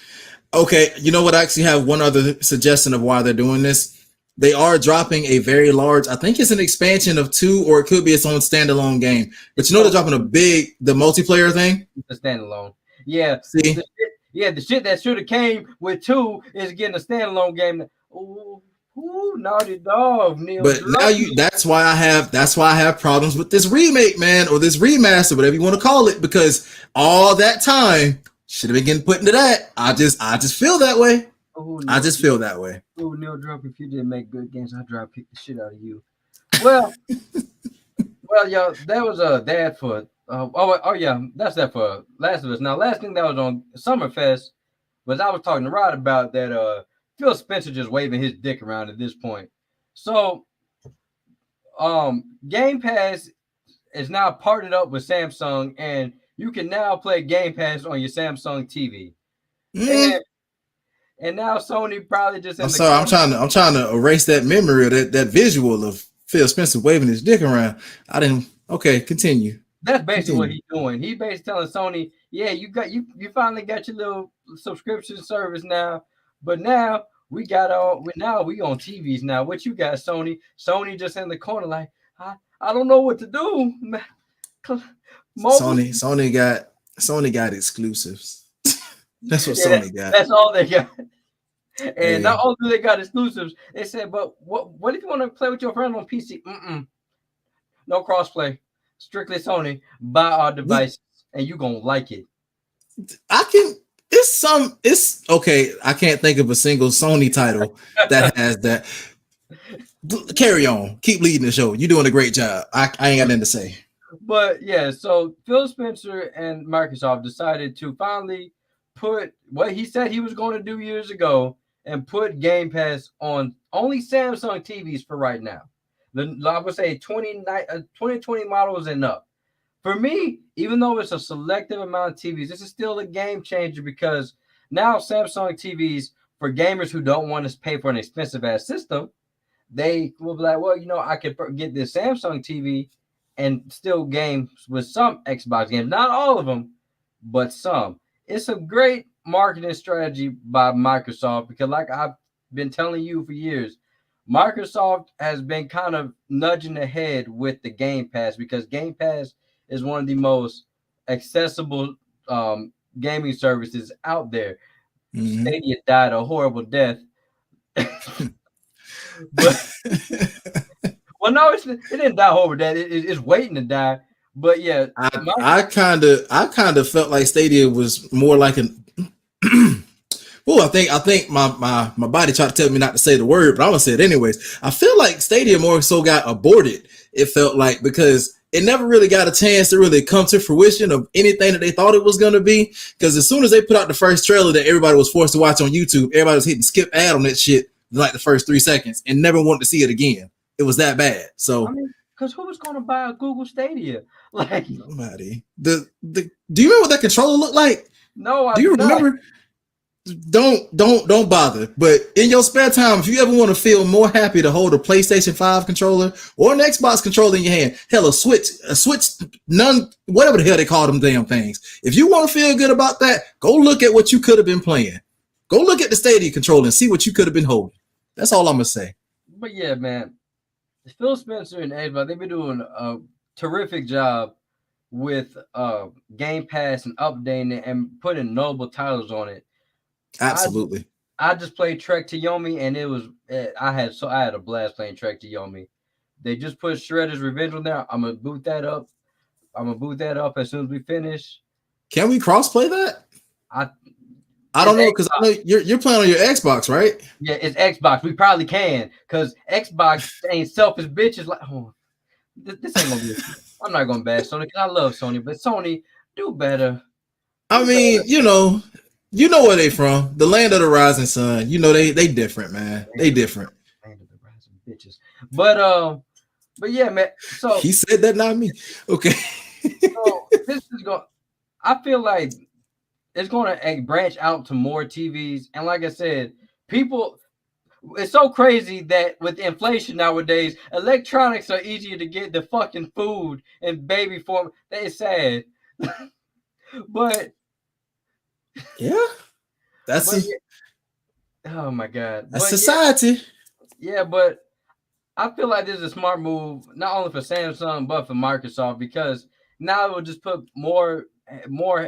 Okay, you know what? I actually have one other suggestion of why they're doing this. They are dropping a very large, I think it's an expansion of 2, or it could be its own standalone game. But you know they're dropping the multiplayer thing? The standalone. Yeah. See? The shit that should have came with 2 is getting a standalone game. Ooh, Naughty Dog, Neil. But now that's why I have problems with this remake, man, or this remaster, whatever you want to call it, because all that time should have been getting put into that. I just feel that way. I just feel that way. Oh, Neil Drop, if you didn't make good games, I'd try to pick the shit out of you. Well, y'all, that was that for that's that for Last of Us. Now, last thing that was on Summerfest was I was talking to Rod about that Phil Spencer just waving his dick around at this point. So Game Pass is now partnered up with Samsung, and you can now play Game Pass on your Samsung TV. And now Sony probably just. I'm sorry, I'm trying to erase that memory of that visual of Phil Spencer waving his dick around. I didn't. Okay, continue. That's basically what he's doing. He's basically telling Sony, yeah, you finally got your little subscription service now, but now we on TVs now. What you got, Sony? Sony just in the corner like, I don't know what to do. Sony got exclusives. That's what Sony got. That's all they got. And not only do they got exclusives, they said, but what if you want to play with your friends on PC? No crossplay. Strictly Sony. Buy our devices, and you're gonna like it. It's okay. I can't think of a single Sony title that has that. Carry on. Keep leading the show. You're doing a great job. I ain't got nothing to say. But yeah, so Phil Spencer and Microsoft decided to finally put what he said he was going to do years ago and put Game Pass on only Samsung TVs for right now. I would say 2020 models and up. For me, even though it's a selective amount of TVs, this is still a game changer because now Samsung TVs for gamers who don't want to pay for an expensive ass system, they will be like, well, I could get this Samsung TV and still game with some Xbox games, not all of them, but some. It's a great marketing strategy by Microsoft because, like I've been telling you for years, Microsoft has been kind of nudging ahead with the Game Pass because Game Pass is one of the most accessible gaming services out there. Mm-hmm. Stadia died a horrible death, but well, no, it didn't die horrible death. It's waiting to die. But yeah, I kind of felt like Stadia was more like an. Well, I think my body tried to tell me not to say the word, but I'm gonna say it anyways. I feel like Stadia more so got aborted. It felt like because it never really got a chance to really come to fruition of anything that they thought it was gonna be. Because as soon as they put out the first trailer that everybody was forced to watch on YouTube, everybody was hitting skip ad on that shit in like the first 3 seconds and never wanted to see it again. It was that bad. So I mean, because who was gonna buy a Google Stadia? Like nobody. Do you remember what that controller looked like? No, I do you remember? Don't bother. But in your spare time, if you ever want to feel more happy to hold a PlayStation 5 controller or an Xbox controller in your hand, hell, a Switch, none, whatever the hell they call them damn things. If you want to feel good about that, go look at what you could have been playing. Go look at the Stadia controller and see what you could have been holding. That's all I'm gonna say. But yeah, man, Phil Spencer and Xbox, they've been doing a terrific job with Game Pass and updating it and putting notable titles on it. Absolutely. I just played Trek to Yomi, and it was I had a blast playing Trek to Yomi. They just put Shredder's Revenge on there. I'm gonna boot that up. As soon as we finish. Can we cross-play that? I don't know because I know you're playing on your Xbox, right? Yeah, it's Xbox. We probably can because Xbox ain't selfish bitches. Like, oh, this ain't gonna be. I'm not gonna bash Sony because I love Sony, but Sony do better. I mean, you know where they from. The land of the rising sun. You know they different, man. They different. Land of the rising bitches. But yeah, man. So he said that, not me. Okay. So this is going. I feel like it's going to branch out to more TVs, and like I said, people. It's so crazy that with inflation nowadays, electronics are easier to get than fucking food and baby form. That is sad. But yeah, oh my god, that's society. Yeah, but I feel like this is a smart move, not only for Samsung but for Microsoft because now it will just put more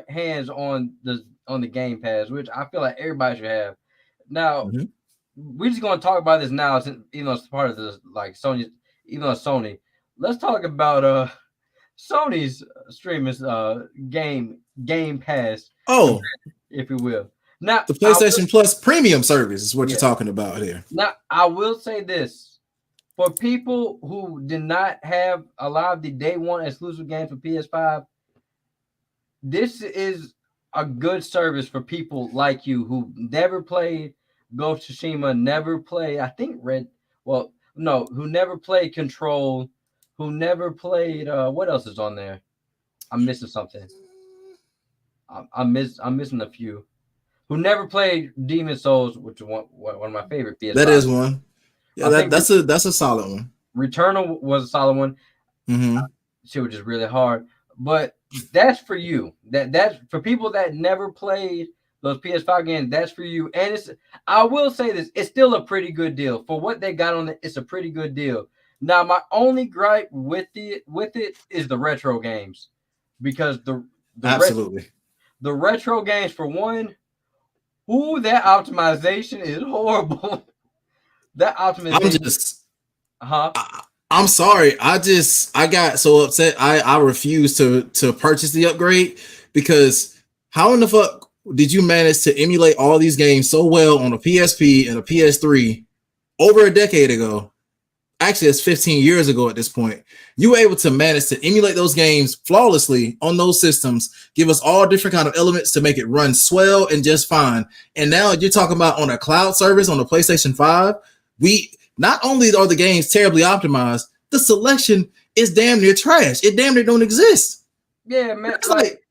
hands on the Game Pass, which I feel like everybody should have. Now, we're just going to talk about this now, since even though it's part of this, like Sony, even though it's Sony. Let's talk about Sony's streaming Game Pass. Oh, if you will. Now the PlayStation Plus premium service is what you're talking about here. Now I will say this: for people who did not have a lot of the day one exclusive games for PS5, this is a good service for people like you who never played Ghost of Tsushima, never played, I think who never played Control, who never played what else is on there? I'm missing something. I'm missing a few. Who never played Demon Souls, which is one of my favorite PS5. That is one. Yeah, that's a solid one. Returnal was a solid one. Shit was just really hard. But that's for you. That's for people that never played those PS5 games. That's for you. And I will say this: it's still a pretty good deal for what they got on it. It's a pretty good deal. Now, my only gripe with it is the retro games, because absolutely the retro games, for one, that optimization is horrible. That optimization. I'm sorry. I got so upset. I refused to purchase the upgrade because how in the fuck did you manage to emulate all these games so well on a PSP and a PS3 over a decade ago? Actually, it's 15 years ago at this point. You were able to manage to emulate those games flawlessly on those systems, give us all different kind of elements to make it run swell and just fine. And now you're talking about on a cloud service on the PlayStation 5. not only are the games terribly optimized, the selection is damn near trash. It damn near don't exist. Yeah, man. It's Like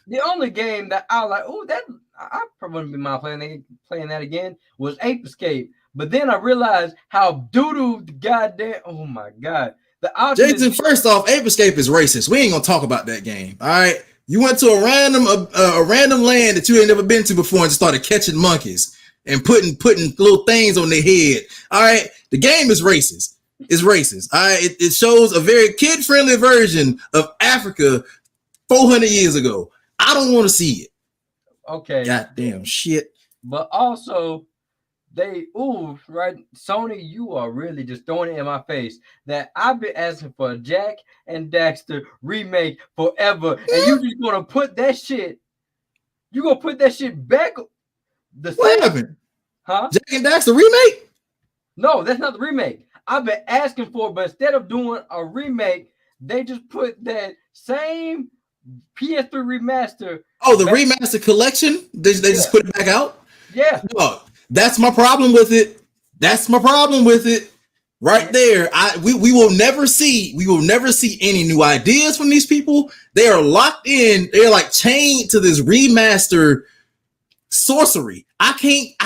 the only game that I like, oh, that I probably wouldn't be mind playing that again was Ape Escape. But then I realized how doo-doo the goddamn. Oh my god, the option Jason, is first off, Ape Escape is racist. We ain't gonna talk about that game. All right, you went to a random land that you ain't never been to before and just started catching monkeys and putting little things on their head. All right, the game is racist. It's racist. All right, it shows a very kid-friendly version of Africa 400 years ago. I don't want to see it. okay. Goddamn shit. But also, right, Sony, you are really just throwing it in my face that I've been asking for a Jack and Daxter remake forever, and you just gonna put that shit. You gonna put that shit back? The What same, happened? huh? Jack and Daxter remake? No, that's not the remake. I've been asking for, but instead of doing a remake, they just put that same PS3 remaster. Oh, the remaster collection? They just put it back out? Yeah. Look, that's my problem with it. That's my problem with it. Right there. We will never see any new ideas from these people. They are locked in. They're like chained to this remaster sorcery. I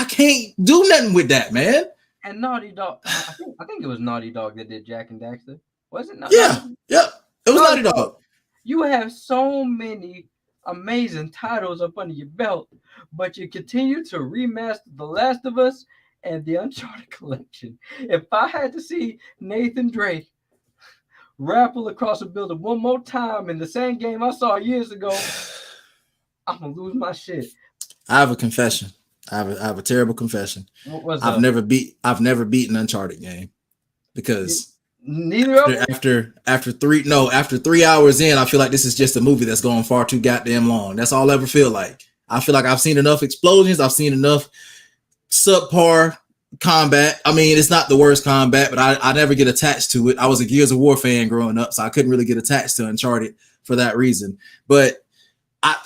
can't do nothing with that, man. And Naughty Dog, I think it was Naughty Dog that did Jack and Daxter. Was it not? Yeah. It was Naughty Dog. You have so many amazing titles up under your belt, but you continue to remaster The Last of Us and the Uncharted collection. If I had to see Nathan Drake rappel across a building one more time in the same game I saw years ago, I'm gonna lose my shit. I have a confession. I have a terrible confession. I've never beaten Uncharted game because neither of them? after 3 hours in, I feel like this is just a movie that's going far too goddamn long. That's all I ever feel like. I feel like I've seen enough explosions. I've seen enough subpar combat. I mean, it's not the worst combat, but I never get attached to it. I was a Gears of War fan growing up, so I couldn't really get attached to Uncharted for that reason. But I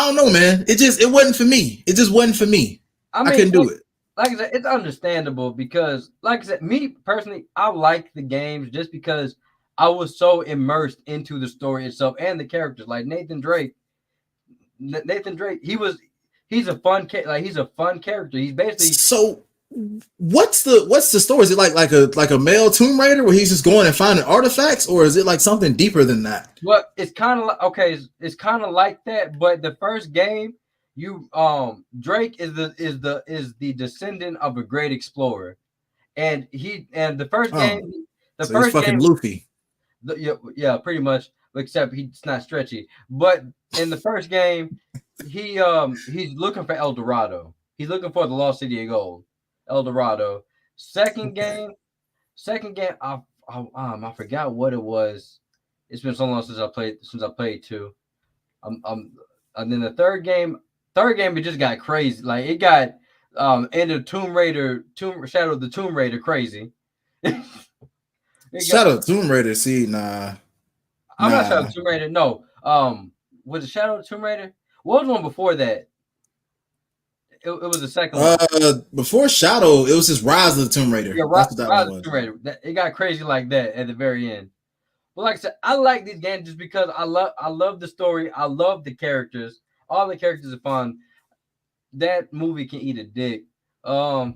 don't know, man. It wasn't for me. It just wasn't for me. I mean, I couldn't do it. Like I said, it's understandable because, like I said, me personally, I like the games just because I was so immersed into the story itself and the characters. Like Nathan Drake, he's a fun character. He's basically so. What's the story? Is it like a male Tomb Raider where he's just going and finding artifacts, or is it like something deeper than that? Well, it's kind of like it's kind of like that. But the first game, Drake is the descendant of a great explorer, and the first game, he's fucking Luffy. Yeah, pretty much. Except he's not stretchy. But in the first game, he's looking for El Dorado. He's looking for the Lost City of Gold. El Dorado. Second game, I forgot what it was. It's been so long since I played two. And then the third game it just got crazy. Like it got end of Shadow of the Tomb Raider crazy. Shadow of the Tomb Raider, see, nah. I'm not Shadow of the Tomb Raider. No. Was it Shadow of the Tomb Raider? What was one before that? It was the second one. Before Shadow, it was just Rise of the Tomb Raider. Yeah, Rise of the Tomb Raider. It got crazy like that at the very end. But like I said, I like these games just because I love the story. I love the characters. All the characters are fun. That movie can eat a dick. The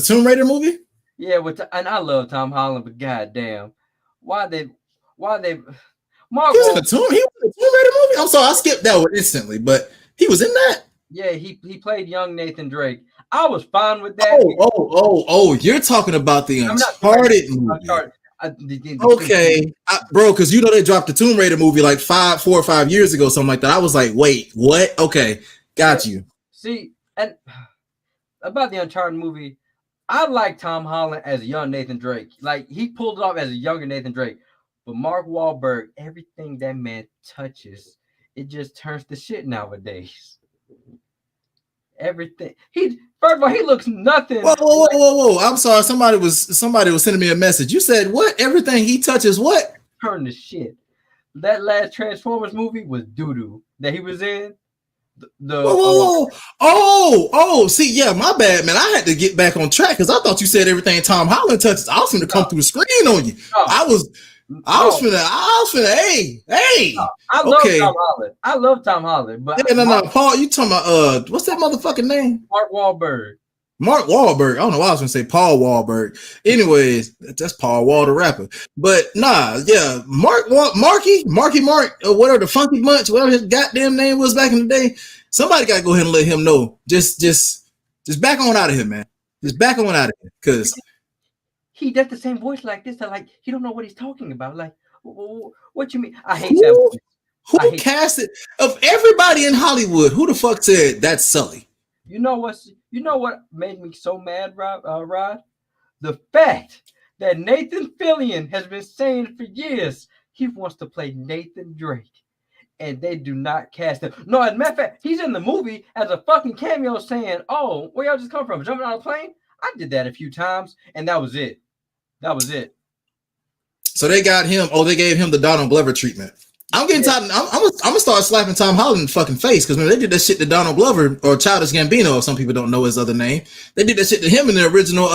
Tomb Raider movie? Yeah, and I love Tom Holland, but goddamn, why they? Mark he was in the Tomb Raider movie. I'm sorry, I skipped that one instantly, but he was in that. Yeah, he played young Nathan Drake. I was fine with that. Oh! You're talking about the Uncharted movie. Okay, bro, because they dropped the Tomb Raider movie like 4 or 5 years ago, something like that. I was like, wait, what? Okay, got you. See, and about the Uncharted movie, I like Tom Holland as a young Nathan Drake. Like he pulled it off as a younger Nathan Drake. But Mark Wahlberg, everything that man touches, it just turns to shit nowadays. Everything first of all, he looks nothing. Whoa! I'm sorry. Somebody was sending me a message. You said what? Everything he touches, what? Turn to shit. That last Transformers movie was doo-doo that he was in. The Whoa, whoa, whoa. Oh, see, yeah, my bad, man. I had to get back on track because I thought you said everything Tom Holland touches. I was going to come through the screen on you. I was finna, hey. I love Okay. Tom Holland. I love Tom Holland, but Yeah, no, Paul, you talking about what's that motherfucking name? Mark Wahlberg. Mark Wahlberg. I don't know why I was gonna say Paul Wahlberg. Anyways, that's Paul Wall the rapper. But nah, yeah, Marky Mark, or whatever the Funky Munch, whatever his goddamn name was back in the day. Somebody gotta go ahead and let him know. Just back on out of here, man. Just back on out of here, cause he does the same voice like this. Like he don't know what he's talking about. Like what you mean? I hate that voice. Who cast it? Of everybody in Hollywood, who the fuck said that's Sully? You know what made me so mad, Rod? The fact that Nathan Fillion has been saying for years he wants to play Nathan Drake, and they do not cast him. No, as a matter of fact, he's in the movie as a fucking cameo saying, "Oh, where y'all just come from? Jumping on a plane?" I did that a few times, and that was it. That was it. So they got him. Oh, they gave him the Donald Glover treatment. I'm getting tired. I'm gonna start slapping Tom Holland in the fucking face because when they did that shit to Donald Glover or Childish Gambino, or some people don't know his other name, they did that shit to him in the original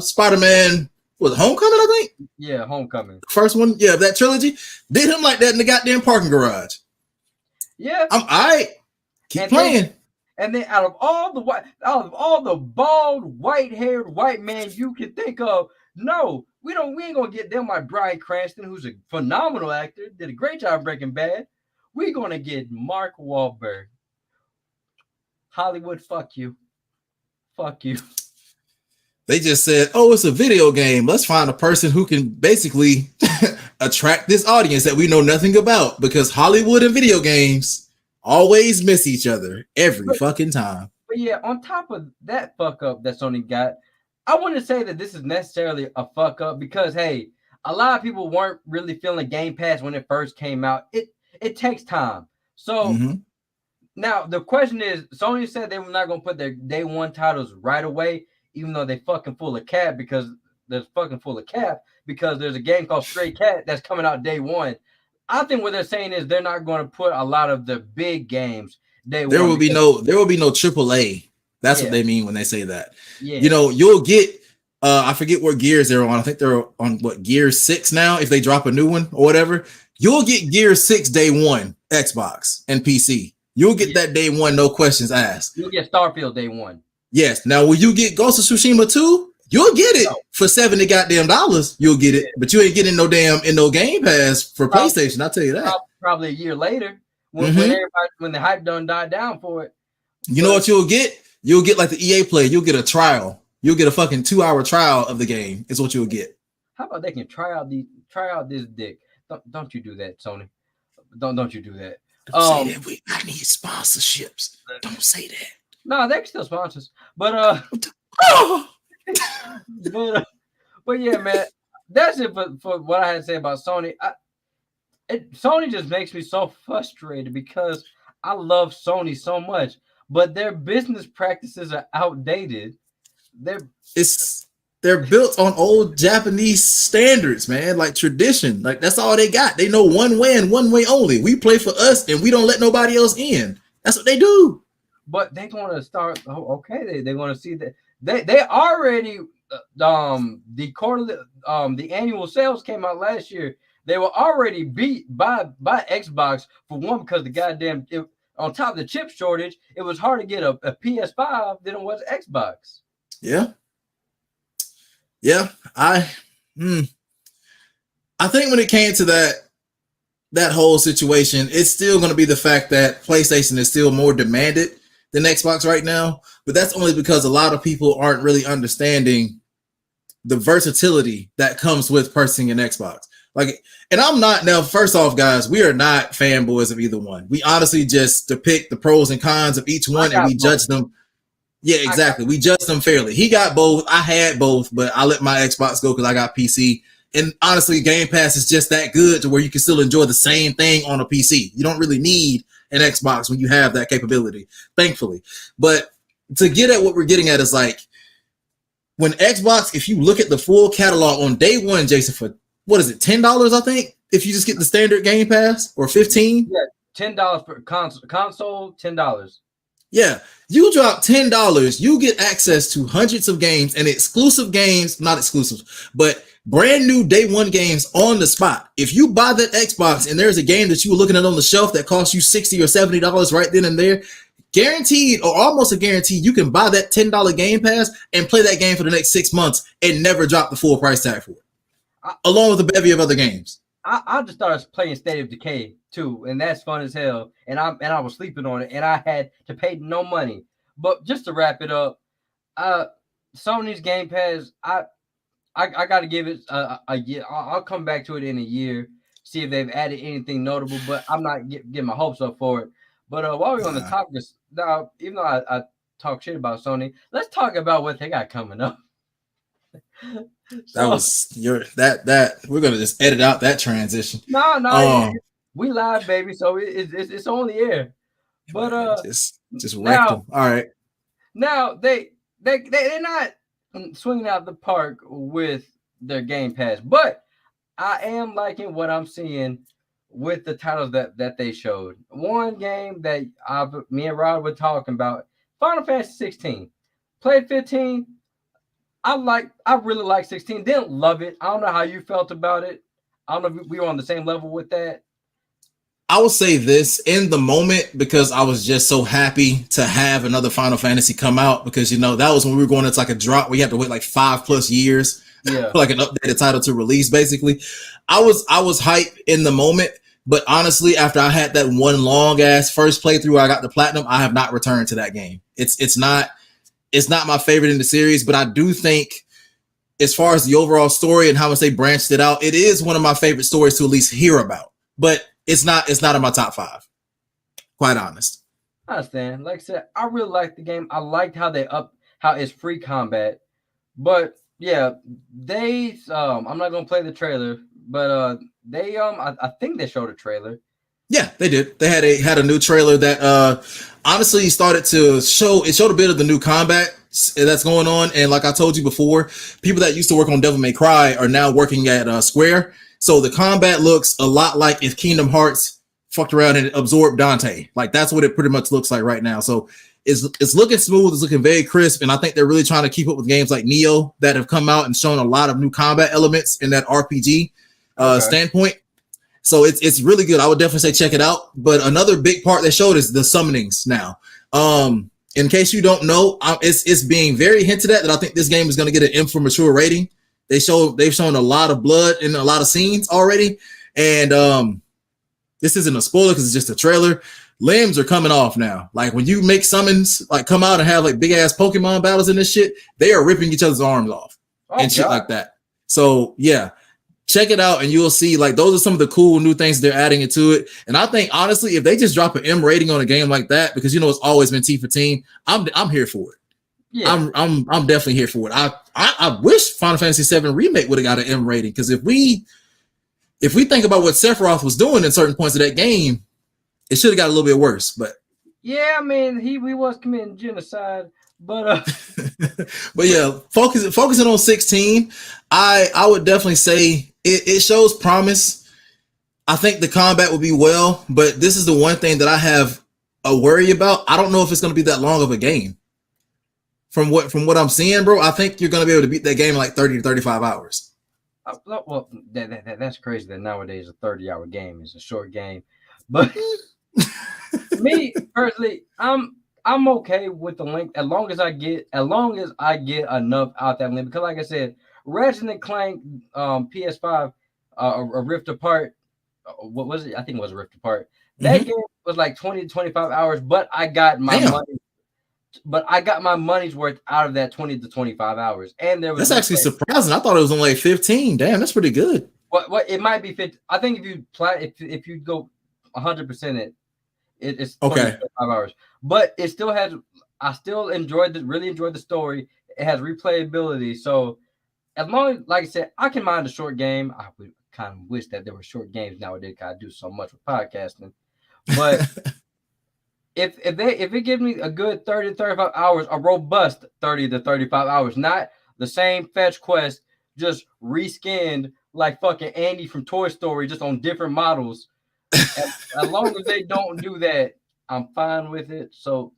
Spider-Man. Was it Homecoming? I think. Yeah, Homecoming. First one, yeah, that trilogy. Did him like that in the goddamn parking garage. Yeah, I'm all right. Keep playing. And then out of all the bald, white-haired white man you can think of, no, we ain't gonna get them like Bryan Cranston, who's a phenomenal actor, did a great job Breaking Bad. We're gonna get Mark Wahlberg. Hollywood, fuck you. Fuck you. They just said, oh, it's a video game. Let's find a person who can basically attract this audience that we know nothing about, because Hollywood and video games always miss each other every fucking time. But yeah, on top of that fuck up that Sony got, I wouldn't say that this is necessarily a fuck up because, hey, a lot of people weren't really feeling Game Pass when it first came out. It takes time. So now the question is, Sony said they were not going to put their day one titles right away, even though they fucking full of cap because there's a game called Stray Cat that's coming out day one. I think what they're saying is they're not going to put a lot of the big games day one. There will be no AAA. That's what they mean when they say that. Yeah. You know, you'll get I forget what gears they're on. I think they're on Gear 6 now, if they drop a new one or whatever. You'll get Gear 6 day one, Xbox and PC. You'll get that day one, no questions asked. You'll get Starfield day one. Yes. Now, will you get Ghost of Tsushima 2? You'll get it for $70 goddamn. You'll get it, but you ain't getting no Game Pass for PlayStation. I'll tell you that. Probably a year later, when the hype done died down for it. You know what you'll get? You'll get like the EA Play. You'll get a trial. You'll get a fucking 2-hour trial of the game. Is what you'll get. How about they can try out this dick? Don't you do that, Sony? Don't you do that? Don't say that. I need sponsorships. Don't say that. No, they can still sponsor us. But but yeah, man, that's it for what I had to say about Sony. Sony just makes me so frustrated because I love Sony so much, but their business practices are outdated. They're built on old Japanese standards, man, like tradition. Like that's all they got. They know one way and one way only. We play for us and we don't let nobody else in. That's what they do. But they're going to start. Okay, they're going to see that they already the quarterly the annual sales came out last year. They were already beat by Xbox for one because the goddamn on top of the chip shortage, it was hard to get a PS5 than it was Xbox. Yeah. I think when it came to that whole situation, it's still going to be the fact that PlayStation is still more demanded than Xbox right now, but that's only because a lot of people aren't really understanding the versatility that comes with purchasing an Xbox. Like, and I'm not now. First off, guys, we are not fanboys of either one. We honestly just depict the pros and cons of each one, and we judge them. Yeah, exactly. We judge them fairly. He got both. I had both, but I let my Xbox go because I got PC. And honestly, Game Pass is just that good to where you can still enjoy the same thing on a PC. You don't really need an Xbox when you have that capability, thankfully. But to get at what we're getting at is like when Xbox, if you look at the full catalog on day one, Jason, for what is it, $10, I think, if you just get the standard Game Pass, or $15? Yeah, $10 per console, $10. Yeah, you drop $10, you get access to hundreds of games and exclusive games, not exclusive, but brand new day one games on the spot. If you buy that Xbox and there's a game that you were looking at on the shelf that costs you $60 or $70 right then and there, guaranteed or almost a guarantee you can buy that $10 Game Pass and play that game for the next 6 months and never drop the full price tag for it, along with a bevy of other games. I just started playing State of Decay too, and that's fun as hell. And I was sleeping on it, and I had to pay no money. But just to wrap it up, Sony's Game Pass, I got to give it a year. I'll come back to it in a year, see if they've added anything notable. But I'm not getting my hopes up for it. But while we're on the topic, now even though I talk shit about Sony, let's talk about what they got coming up. That was that we're gonna just edit out that transition. No, we live, baby, so it's on the air. But just wrecked them. All right. Now they're not swinging out the park with their Game Pass, but I am liking what I'm seeing with the titles that they showed. One game that me and Rod were talking about, Final Fantasy 16. Played 15. I really like 16. Didn't love it. I don't know how you felt about it. I don't know if we were on the same level with that. I will say this in the moment because I was just so happy to have another Final Fantasy come out because, you know, that was when we were going into like a drop where you had to wait like 5+ years for like an updated title to release, basically. I was hyped in the moment, but honestly, after I had that one long ass first playthrough where I got the platinum, I have not returned to that game. It's not my favorite in the series, but I do think as far as the overall story and how much they branched it out, it is one of my favorite stories to at least hear about. But it's not in my top 5. Quite honest. I understand. Like I said, I really liked the game. I liked how how it's free combat. But yeah, I'm not gonna play the trailer, but I think they showed a trailer. Yeah, they did. They had a new trailer that honestly started to show. It showed a bit of the new combat that's going on, and like I told you before, people that used to work on Devil May Cry are now working at Square. So the combat looks a lot like if Kingdom Hearts fucked around and absorbed Dante. Like that's what it pretty much looks like right now. So it's looking smooth. It's looking very crisp, and I think they're really trying to keep up with games like Neo that have come out and shown a lot of new combat elements in that RPG standpoint. So it's really good. I would definitely say check it out. But another big part they showed is the summonings now. In case you don't know, it's being very hinted at that I think this game is going to get an M for mature rating. They've shown a lot of blood in a lot of scenes already. And this isn't a spoiler because it's just a trailer. Limbs are coming off now. Like when you make summons like come out and have like big ass Pokemon battles in this shit, they are ripping each other's arms off and shit like that. So yeah. Check it out and you'll see like those are some of the cool new things they're adding into it. And I think honestly, if they just drop an M rating on a game like that, because you know it's always been T for teen, I'm here for it. Yeah, I'm definitely here for it. I wish Final Fantasy VII Remake would have got an M rating because if we think about what Sephiroth was doing in certain points of that game, it should have got a little bit worse. But yeah, I mean he was committing genocide. But but yeah, focusing on 16, I would definitely say it shows promise. I think the combat will be well, but this is the one thing that I have a worry about. I don't know if it's going to be that long of a game. From what I'm seeing, bro, I think you're going to be able to beat that game in like 30 to 35 hours. Well, that's crazy that nowadays a 30-hour game is a short game. But me personally, I'm okay with the length as long as I get enough out that length. Because like I said, Ratchet & Clank PS5 a Rift Apart, what was it? I think it was a Rift Apart. That game was like 20 to 25 hours, but I got my money. But I got my money's worth out of that 20 to 25 hours. And there was that's actually surprising. I thought it was only like 15. Damn, that's pretty good. What it might be 50. I think if you go 100% it's okay 25 hours. But it still has. I still really enjoyed the story. It has replayability. So as long as, like I said, I can mind a short game. I would kind of wish that there were short games nowadays. I do so much with podcasting, but if it gives me a good 30 to 35 hours, a robust 30 to 35 hours, not the same fetch quest, just reskinned like fucking Andy from Toy Story, just on different models. As long as they don't do that, I'm fine with it. So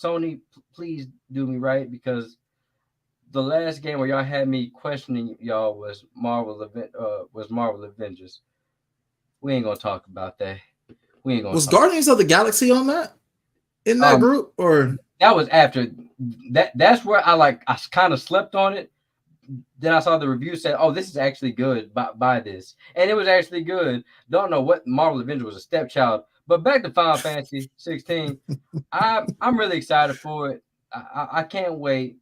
Sony, please do me right, because the last game where y'all had me questioning y'all was Marvel Avengers. We ain't gonna talk about that. We ain't gonna Was talk. Guardians of the Galaxy on that in that Um, group or? that was after that. That's where I kind of slept on it. Then I saw the review said, "Oh, this is actually good. Buy this," and it was actually good. Don't know what Marvel Avengers was a stepchild, but back to Final Fantasy 16. I'm really excited for it. I can't wait.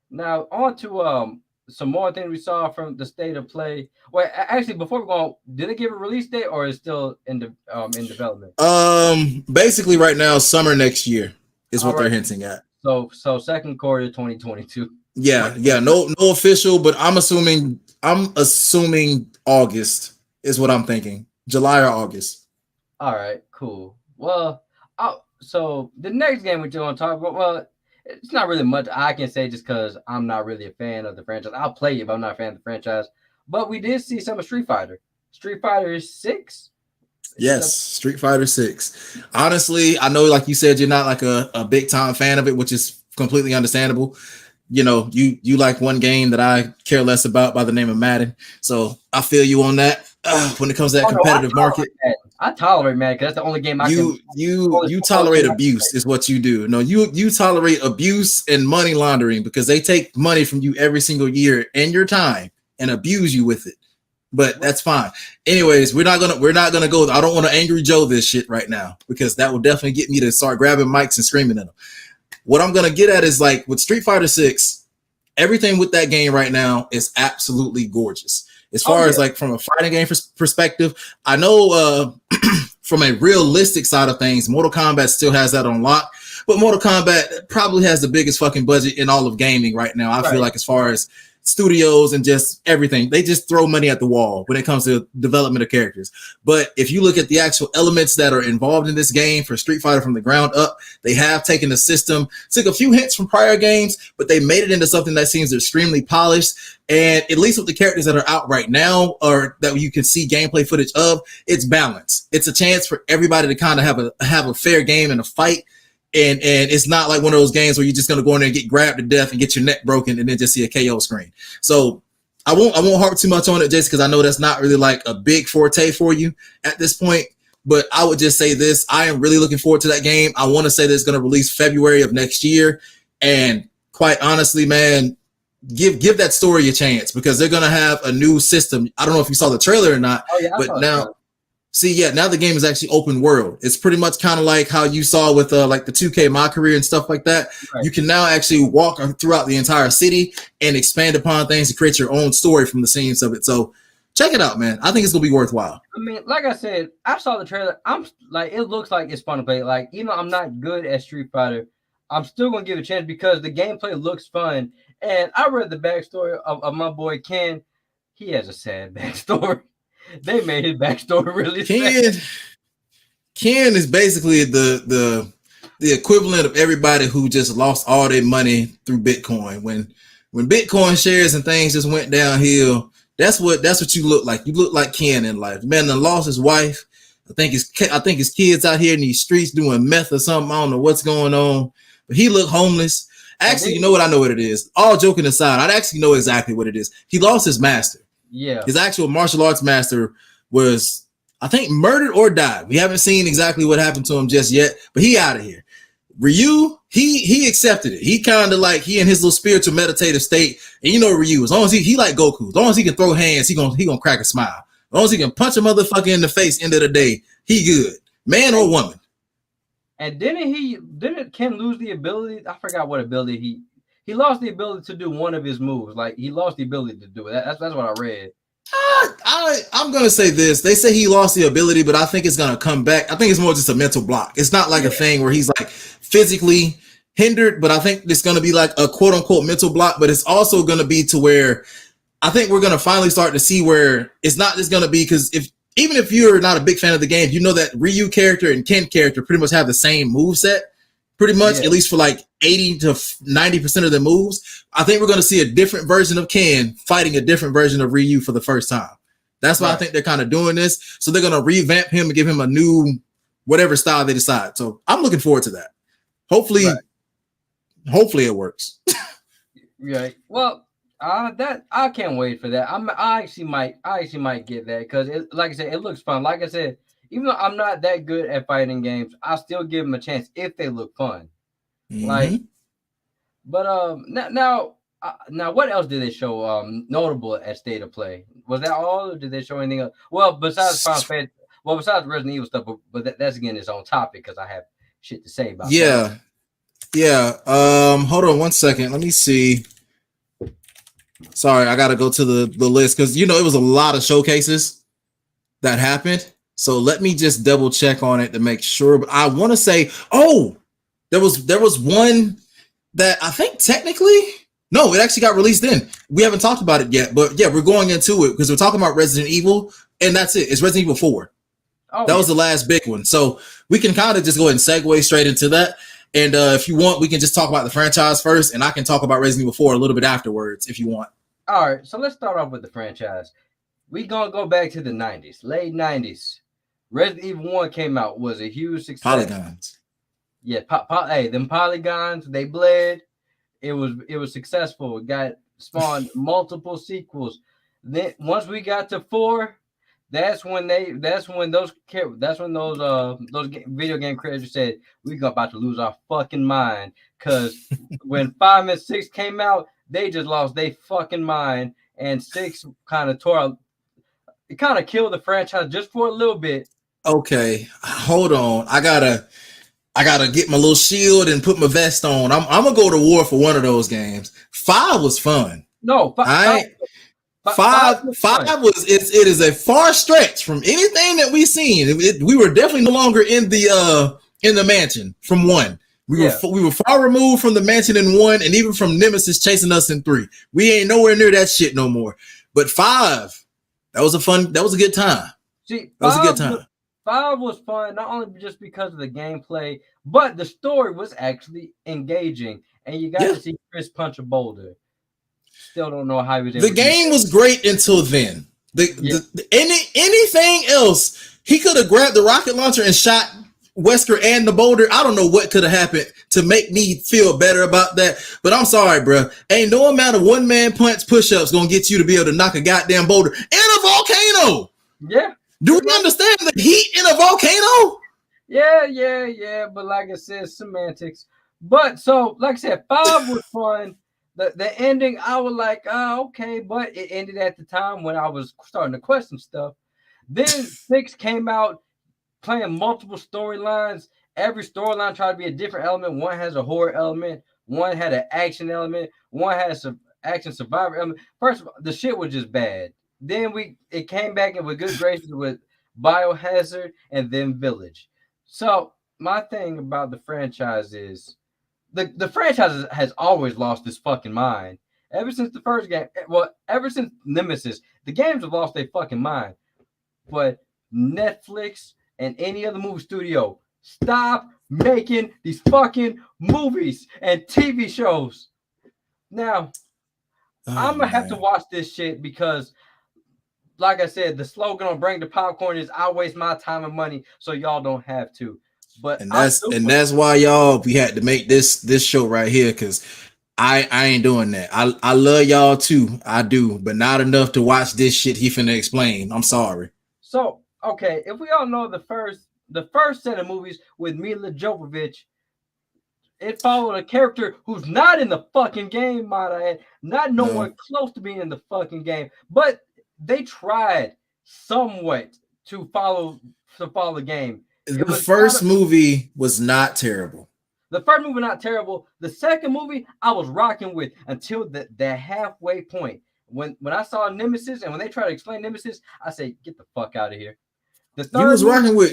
Now on to some more things we saw from the state of play. Wait, actually, before we go on, did they give a release date or is still in development? Basically right now, summer next year is All what they're right, hinting at. so second quarter 2022. Yeah, yeah, no official, but I'm assuming August is what I'm thinking. July or August. All right, cool. Well, so the next game we're going to talk about, well, it's not really much I can say just because I'm not really a fan of the franchise. I'll play it, but I'm not a fan of the franchise. But we did see some of Street Fighter. Street Fighter 6. Yes, Street Fighter 6. Honestly, I know like you said you're not like a big time fan of it, which is completely understandable. You know, you like one game that I care less about by the name of Madden. So I feel you on that. When it comes to that competitive market. I tolerate Madden because that's the only game I can. You tolerate abuse is what you do. No, you tolerate abuse and money laundering because they take money from you every single year and your time and abuse you with it. But that's fine. Anyways, we're not gonna go. I don't want to angry Joe this shit right now because that will definitely get me to start grabbing mics and screaming at them. What I'm gonna get at is like with Street Fighter 6, everything with that game right now is absolutely gorgeous. As far as like from a fighting game perspective, I know from a realistic side of things, Mortal Kombat still has that on lock, but Mortal Kombat probably has the biggest fucking budget in all of gaming right now. I feel like as far as studios and just everything, they just throw money at the wall when it comes to development of characters. But if you look at the actual elements that are involved in this game for Street Fighter from the ground up, they have taken the system, took a few hints from prior games, but they made it into something that seems extremely polished. And at least with the characters that are out right now or that you can see gameplay footage of, it's balanced. It's a chance for everybody to kind of have a fair game and a fight. And it's not like one of those games where you're just going to go in there and get grabbed to death and get your neck broken and then just see a KO screen. So I won't harp too much on it just because I know that's not really like a big forte for you at this point. But I would just say this. I am really looking forward to that game. I want to say that it's going to release February of next year. And quite honestly, man, give that story a chance because they're going to have a new system. I don't know if you saw the trailer or not, but now... See, yeah, now the game is actually open world. It's pretty much kind of like how you saw with like the 2K My Career and stuff like that. Right. You can now actually walk throughout the entire city and expand upon things to create your own story from the scenes of it. So check it out, man. I think it's going to be worthwhile. I mean, like I said, I saw the trailer. I'm like, it looks like it's fun to play. Like, even though I'm not good at Street Fighter, I'm still going to give it a chance because the gameplay looks fun. And I read the backstory of my boy Ken. He has a sad backstory. They made his backstory really sad. Ken is basically the equivalent of everybody who just lost all their money through Bitcoin. When Bitcoin shares and things just went downhill, that's what you look like. You look like Ken in life. Man, then lost his wife. I think his kids out here in these streets doing meth or something. I don't know what's going on, but he looked homeless. Actually, you know what? I know what it is. All joking aside, I actually know exactly what it is. He lost his master. Yeah, his actual martial arts master was, I think, murdered or died. We haven't seen exactly what happened to him just yet, but he out of here. Ryu, he accepted it. He kind of like he in his little spiritual meditative state. And you know Ryu, as long as he like Goku, as long as he can throw hands, he gonna crack a smile. As long as he can punch a motherfucker in the face, end of the day, he good, man or woman. And didn't Ken lose the ability? I forgot what ability he lost the ability to do one of his moves. Like he lost the ability to do it. That's what I read. I'm gonna say this. They say he lost the ability, but I think it's gonna come back. I think it's more just a mental block. It's not like a thing where he's like physically hindered, but I think it's gonna be like a quote unquote mental block. But it's also gonna be to where I think we're gonna finally start to see where it's not just gonna be because even if you're not a big fan of the game, you know that Ryu character and Ken character pretty much have the same move set. Pretty much, at least for like 80 to 90% of the moves. I think we're going to see a different version of Ken fighting a different version of Ryu for the first time. That's why I think they're kind of doing this. So they're going to revamp him and give him a new whatever style they decide. So I'm looking forward to that. Hopefully Hopefully it works. Right. Well, that I can't wait for that. I actually might get that because it, like I said, it looks fun. Like I said, even though I'm not that good at fighting games, I still give them a chance if they look fun. Like, Mm-hmm. but now what else did they show notable at State of Play? Was that all, or did they show anything else? Well, besides Final Fantasy, well, besides Resident Evil stuff, but that's again its own topic because I have shit to say about that. Yeah. Yeah. Hold on one second. Let me see. Sorry, I gotta go to the list because it was a lot of showcases that happened. So let me just double check on it to make sure. But I want to say, there was one that I think technically, no, it actually got released in. We haven't talked about it yet, but yeah, we're going into it because we're talking about Resident Evil, and that's it. It's Resident Evil 4. That was the last big one. So we can kind of just go ahead and segue straight into that. And if you want, we can just talk about the franchise first, and I can talk about Resident Evil 4 a little bit afterwards if you want. All right, so let's start off with the franchise. We gonna go back to the 90s, late 90s. Resident Evil 1 came out, was a huge success. Polygons. Yeah, hey, them polygons, they bled. It was successful. It got spawned multiple sequels. Then once we got to 4, that's when those video game creators said we about to lose our fucking mind, because when 5 and 6 came out, they just lost their fucking mind, and 6 kind of killed the franchise just for a little bit. Okay, hold on. I gotta get my little shield and put my vest on. I'm gonna go to war for one of those games. 5 was fun. No, five was it is a far stretch from anything that we've seen. We were definitely no longer in the mansion from 1. We were far removed from the mansion in 1, and even from Nemesis chasing us in 3. We ain't nowhere near that shit no more. But 5, that was a good time. See, that was a good time. 5 was fun, not only just because of the gameplay, but the story was actually engaging, and you got to see Chris punch a boulder. Still don't know how he was able The game was great until then. Anything else, he could have grabbed the rocket launcher and shot Wesker and the boulder. I don't know what could have happened to make me feel better about that. But I'm sorry, bro. Ain't no amount of one-man punch push-ups gonna get you to be able to knock a goddamn boulder in a volcano. Yeah. Do we understand the heat in a volcano? Yeah. But like I said, semantics. But so, like I said, 5 was fun. The ending, I was like, okay, but it ended at the time when I was starting to question stuff. Then 6 came out, playing multiple storylines. Every storyline tried to be a different element. One has a horror element. One had an action element. One has some action survivor element. First of all, the shit was just bad. Then it came back in with good graces with Biohazard and then Village. So my thing about the franchise is the franchise has always lost its fucking mind. Ever since the first game, ever since Nemesis, the games have lost their fucking mind. But Netflix and any other movie studio, stop making these fucking movies and TV shows. Now, I'm gonna have to watch this shit because, like I said, the slogan on Brang Da Popcorn is "I waste my time and money so y'all don't have to." But that's why we had to make this show right here, because I ain't doing that. I love y'all too, I do, but not enough to watch this shit he finna explain. I'm sorry. So okay, if we all know the first set of movies with Mila Jovovich, it followed a character who's not in the fucking game, might I add, not nowhere close to being in the fucking game, but they tried somewhat to follow the game. The first movie was not terrible. The first movie not terrible. The second movie I was rocking with until the halfway point. When I saw Nemesis and when they tried to explain Nemesis, I said, "Get the fuck out of here." The third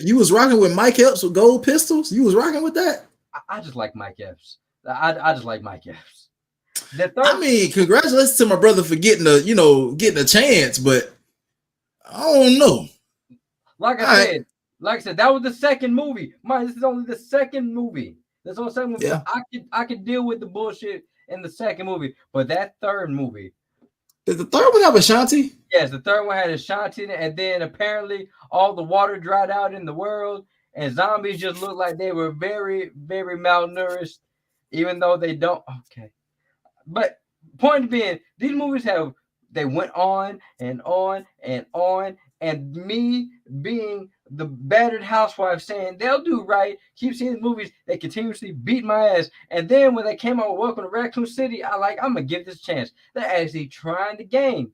you was rocking with Mike Epps with gold pistols. You was rocking with that. I just like Mike Epps. I just like Mike Epps. I mean, congratulations to my brother for getting a chance, but I don't know. Like I said, that was the second movie. This is only the second movie. That's only the second movie. Yeah. I could deal with the bullshit in the second movie, but that third movie. Did the third one have Ashanti? Yes, the third one had Ashanti, and then apparently all the water dried out in the world, and zombies just looked like they were very, very malnourished. even though they don't. Okay, but point being, these movies they went on and on and on, and me being the battered housewife saying they'll do right, keep seeing movies, they continuously beat my ass, and then when they came out with Welcome to Raccoon City, I'm gonna give this a chance. They're actually trying the game.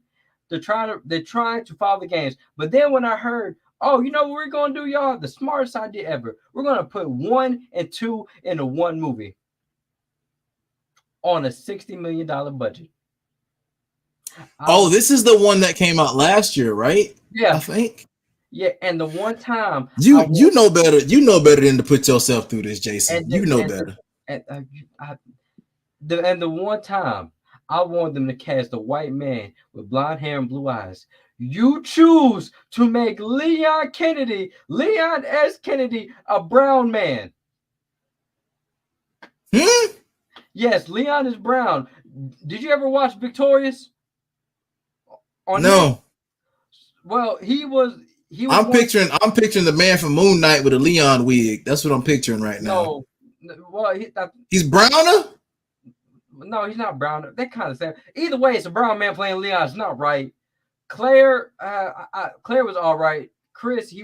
They're trying to follow the games. But then when I heard, oh, you know what we're gonna do, y'all? The smartest idea ever. We're gonna put 1 and 2 into one movie on a $60 million budget. Oh, this is the one that came out last year, right? Yeah, I think. yeah. And the one time You know better. You know better than to put yourself through this, Jason. and You the, know and the, better. and, the one time I want them to cast a white man with blonde hair and blue eyes. You choose to make Leon S. Kennedy, a brown man. Yes, Leon is brown. Did you ever watch Victorious? No. Well, he was. I'm picturing the man from Moon Knight with a Leon wig. That's what I'm picturing right now. No, well, he's browner. No, he's not brown. That kind of same. Either way, it's a brown man playing Leon. It's not right. Claire, Claire was all right. Chris,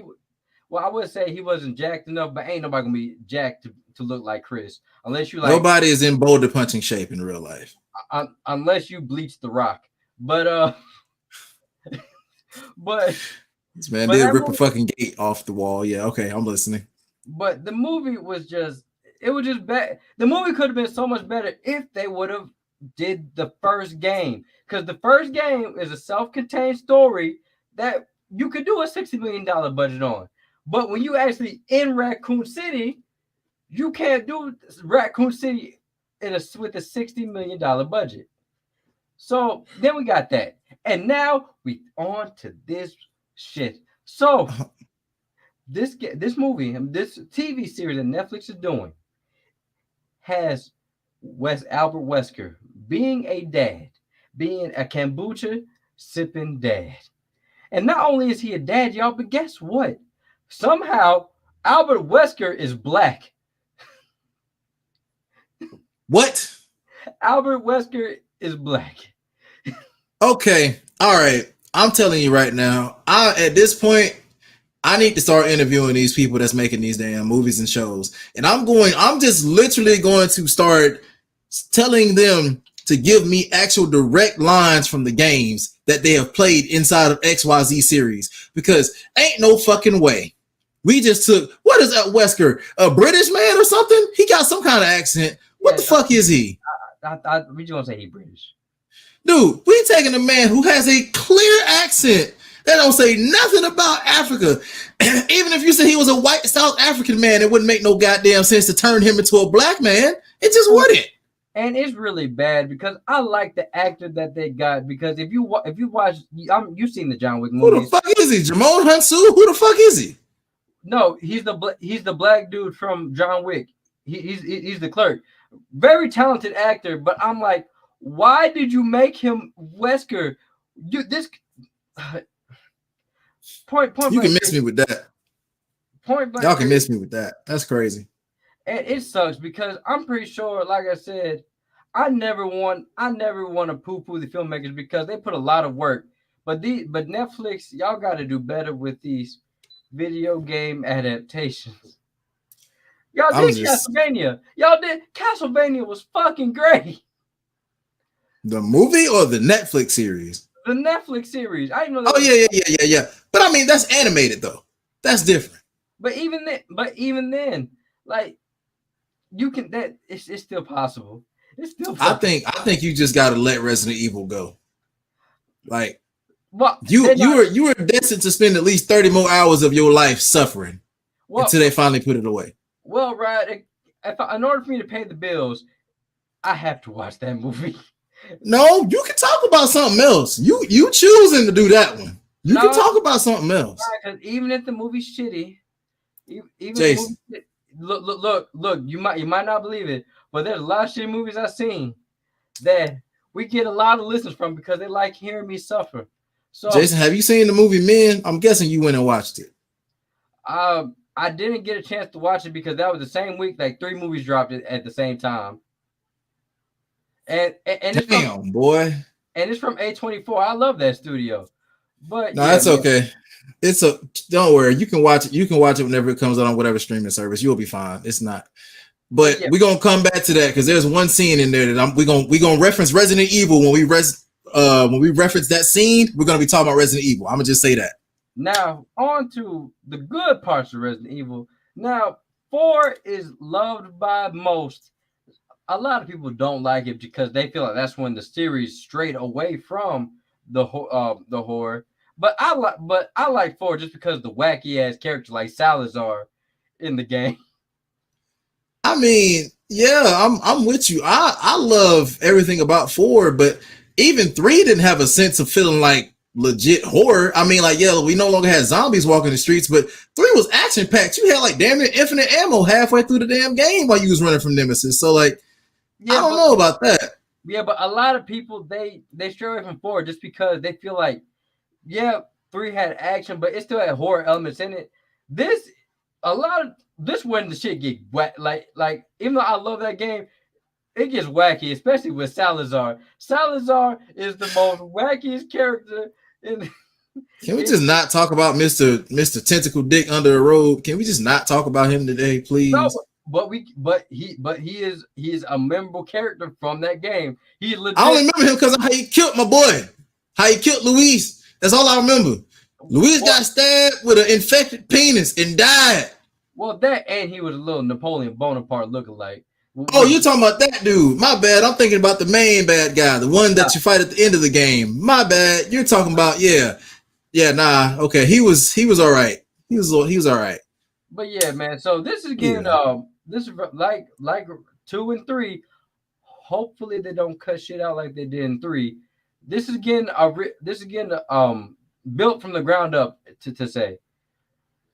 I would say he wasn't jacked enough, but ain't nobody gonna be jacked to look like Chris unless you like. Nobody is in boulder punching shape in real life, unless you bleach The Rock. But but this man did rip a fucking gate off the wall. Yeah, okay, I'm listening. But the movie was just bad. The movie could have been so much better if they would have did the first game, because the first game is a self-contained story that you could do a $60 million budget on. But when you actually in Raccoon City, you can't do Raccoon City with a $60 million budget. So then we got that, and now we on to this shit. So this movie, this TV series that Netflix is doing, has Albert Wesker being a dad, being a kombucha sipping dad. And not only is he a dad, y'all, but guess what? Somehow Albert Wesker is black. What? Albert Wesker is black. Okay. All right. I'm telling you right now, at this point, I need to start interviewing these people that's making these damn movies and shows. And I'm just literally going to start telling them to give me actual direct lines from the games that they have played inside of XYZ series, because ain't no fucking way. We just took, what is that Wesker? A British man or something? He got some kind of accent. What the fuck is he? We just gonna say he British. Dude, we taking a man who has a clear accent that don't say nothing about Africa. Even if you say he was a white South African man, it wouldn't make no goddamn sense to turn him into a black man. It just wouldn't. And it's really bad because I like the actor that they got. Because if you watch, you've seen the John Wick movies. Who the fuck is he? Jamon Hansu? Who the fuck is he? No, he's the black dude from John Wick. He's the clerk. Very talented actor, but I'm like, why did you make him Wesker? Point. You can miss me with that. Point blank. Y'all can miss me with that. That's crazy. And it sucks because I'm pretty sure, like I said, I never want to poo-poo the filmmakers because they put a lot of work. But Netflix, y'all got to do better with these video game adaptations. Y'all did Castlevania. Castlevania was fucking great. The movie or the Netflix series? The Netflix series. I didn't know that. Oh yeah. But I mean, that's animated though. That's different. But even then, like you can it's still possible. It's still possible. I think you just gotta let Resident Evil go. Like, well, you were destined to spend at least 30 more hours of your life suffering until they finally put it away. Well, right. In order for me to pay the bills, I have to watch that movie. No, you can talk about something else. You choosing to do that one. You can talk about something else. Right, even if the movie's shitty, even Jason. the movie, look. You might not believe it, but there's a lot of shitty movies I've seen that we get a lot of listens from because they like hearing me suffer. So, Jason, have you seen the movie Men? I'm guessing you went and watched it. I didn't get a chance to watch it because that was the same week like 3 movies dropped at the same time. and it's from Damn, boy. and it's from A24. I love that studio. But No, yeah, that's man. okay. It's a don't worry. You can watch it. You can watch it whenever it comes out on whatever streaming service. You'll be fine. It's not. But But yeah, we're gonna come back to that because there's one scene in there that we gonna reference Resident Evil when we reference that scene. We're gonna be talking about Resident Evil. I'm gonna just say that. now on to the good parts of Resident Evil. Now, 4 is loved by most. A lot of people don't like it because they feel like that's when the series strayed away from the horror. But I like 4 just because of the wacky ass character like Salazar in the game. I mean, yeah, I'm with you. I love everything about 4, but even 3 didn't have a sense of feeling like legit horror. I mean, like, yeah, we no longer had zombies walking the streets, but 3 was action packed. You had like damn near infinite ammo halfway through the damn game while you was running from Nemesis. So like, I Yeah, don't know about that. but a lot of people they stray away from 4 just because they feel like yeah, 3 had action, but it still had horror elements in it. This a lot of this when the shit get wet. Like even though I love that game, it gets wacky, especially with Salazar. Salazar is the most wackiest character in. Can we just not talk about Mr. Tentacle Dick under the robe? Can we just not talk about him today, please? No, but he is a memorable character from that game. He legit. I only remember him because of how he killed my boy, how he killed Luis. That's all I remember. Luis got stabbed with an infected penis and died. Well, that and he was a little Napoleon Bonaparte lookalike. Oh, you're talking about that dude. My bad. I'm thinking about the main bad guy, the one that you fight at the end of the game. My bad. You're talking about nah. Okay, he was all right. He was all right. But yeah, man. So this is again, this is like 2 and 3. Hopefully they don't cut shit out like they did in 3. This is again built from the ground up to say,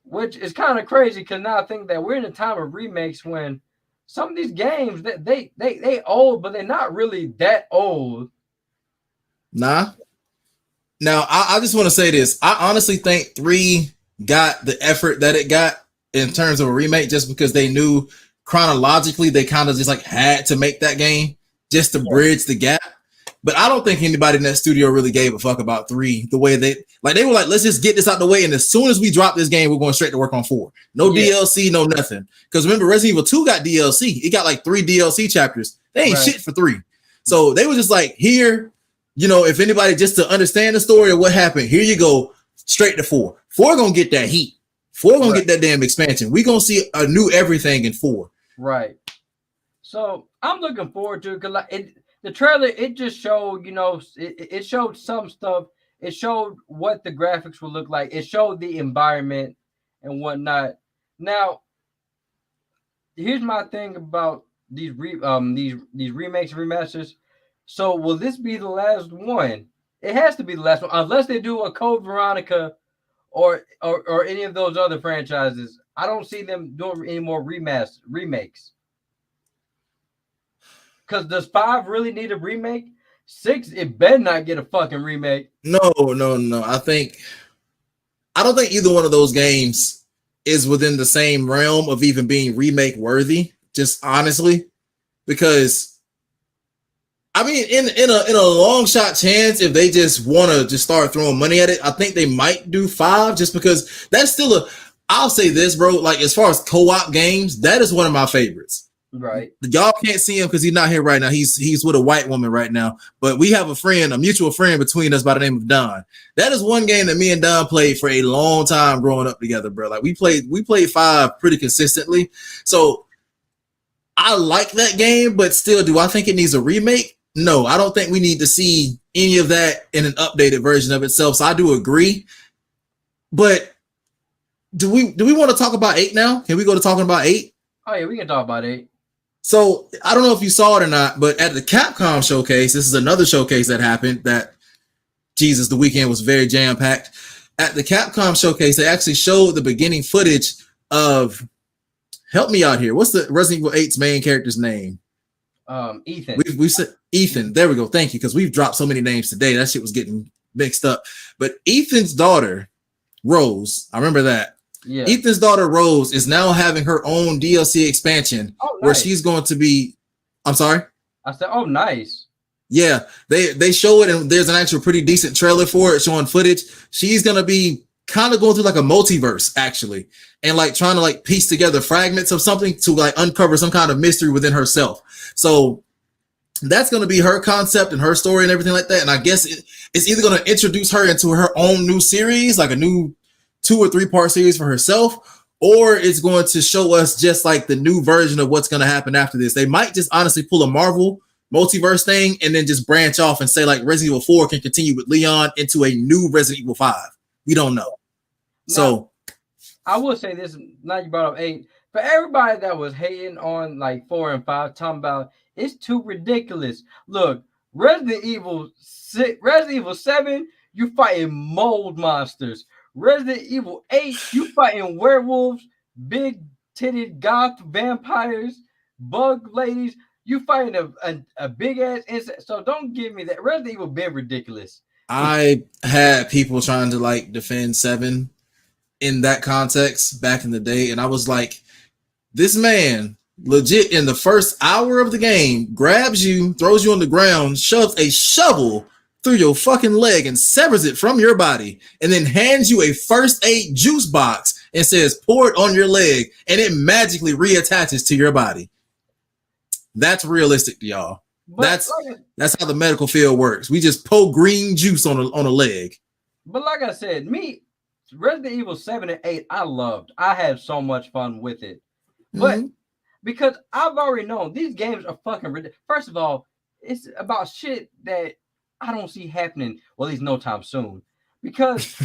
which is kind of crazy because now I think that we're in a time of remakes when some of these games that they old, but they're not really that old. Nah. Now I just want to say this. I honestly think 3 got the effort that it got in terms of a remake just because they knew chronologically they kind of just like had to make that game just to bridge the gap. But I don't think anybody in that studio really gave a fuck about 3 the way they were like, let's just get this out the way. And as soon as we drop this game, we're going straight to work on 4. No DLC, no nothing. Because remember, Resident Evil 2 got DLC. It got like 3 DLC chapters. They ain't shit for 3. So they were just like, here, if anybody just to understand the story of what happened, here you go, straight to 4. 4 gonna get that heat. 4 gonna get that damn expansion. We gonna see a new everything in 4. Right. So I'm looking forward to it because the trailer, it just showed, it showed some stuff. It showed what the graphics would look like. It showed the environment and whatnot. Now, here's my thing about these remakes and remasters. So, will this be the last one? It has to be the last one, unless they do a Code Veronica or any of those other franchises. I don't see them doing any more remakes. Because does 5 really need a remake? 6, it better not get a fucking remake. No. I don't think either one of those games is within the same realm of even being remake worthy. Just honestly, because I mean, in a long shot chance, if they just want to just start throwing money at it, I think they might do 5 just because that's still I'll say this, bro. Like as far as co-op games, that is one of my favorites. Right. Y'all can't see him because he's not here right now. He's with a white woman right now. But we have a mutual friend between us by the name of Don. That is one game that me and Don played for a long time growing up together, bro. Like we played 5 pretty consistently. So I like that game, but still, do I think it needs a remake? No, I don't think we need to see any of that in an updated version of itself. So I do agree. But do we want to talk about 8 now? Can we go to talking about 8? Oh yeah, we can talk about 8. So I don't know if you saw it or not, but at the Capcom showcase, this is another showcase that happened that, Jesus, the weekend was very jam-packed. At the Capcom showcase, they actually showed the beginning footage of, help me out here, what's the Resident Evil 8's main character's name? Ethan. We said Ethan. There we go. Thank you, because we've dropped so many names today. That shit was getting mixed up. But Ethan's daughter, Rose, I remember that. Yeah. Ethan's daughter Rose is now having her own DLC expansion where she's going to be. I'm sorry. I said, "Oh, nice." Yeah, they show it, and there's an actual pretty decent trailer for it showing footage. She's gonna be kind of going through like a multiverse actually, and like trying to like piece together fragments of something to like uncover some kind of mystery within herself. So that's going to be her concept and her story and everything like that. And I guess it's either going to introduce her into her own new series, like a new 2 or 3 part series for herself, or it's going to show us just like the new version of what's going to happen after this. They might just honestly pull a Marvel multiverse thing and then just branch off and say like Resident Evil 4 can continue with Leon into a new Resident Evil 5. We don't know. So I will say this, now you brought up 8. For everybody that was hating on like 4 and 5, talking about it's too ridiculous. Look, Resident Evil 7, you fighting mold monsters. Resident Evil 8, you fighting werewolves, big titted goth vampires, bug ladies. You fighting a big ass insect. So don't give me that. Resident Evil been ridiculous. I had people trying to like defend 7 in that context back in the day, and I was like, this man legit in the first hour of the game grabs you, throws you on the ground, shoves a shovel through your fucking leg and severs it from your body, and then hands you a first aid juice box and says pour it on your leg, and it magically reattaches to your body. That's realistic to y'all. But that's how the medical field works. We just pour green juice on a leg. But like I said, Resident Evil 7 and 8, I loved. I had so much fun with it. But because I've already known these games are fucking ridiculous. First of all, it's about shit that I don't see happening, well, at least no time soon. Because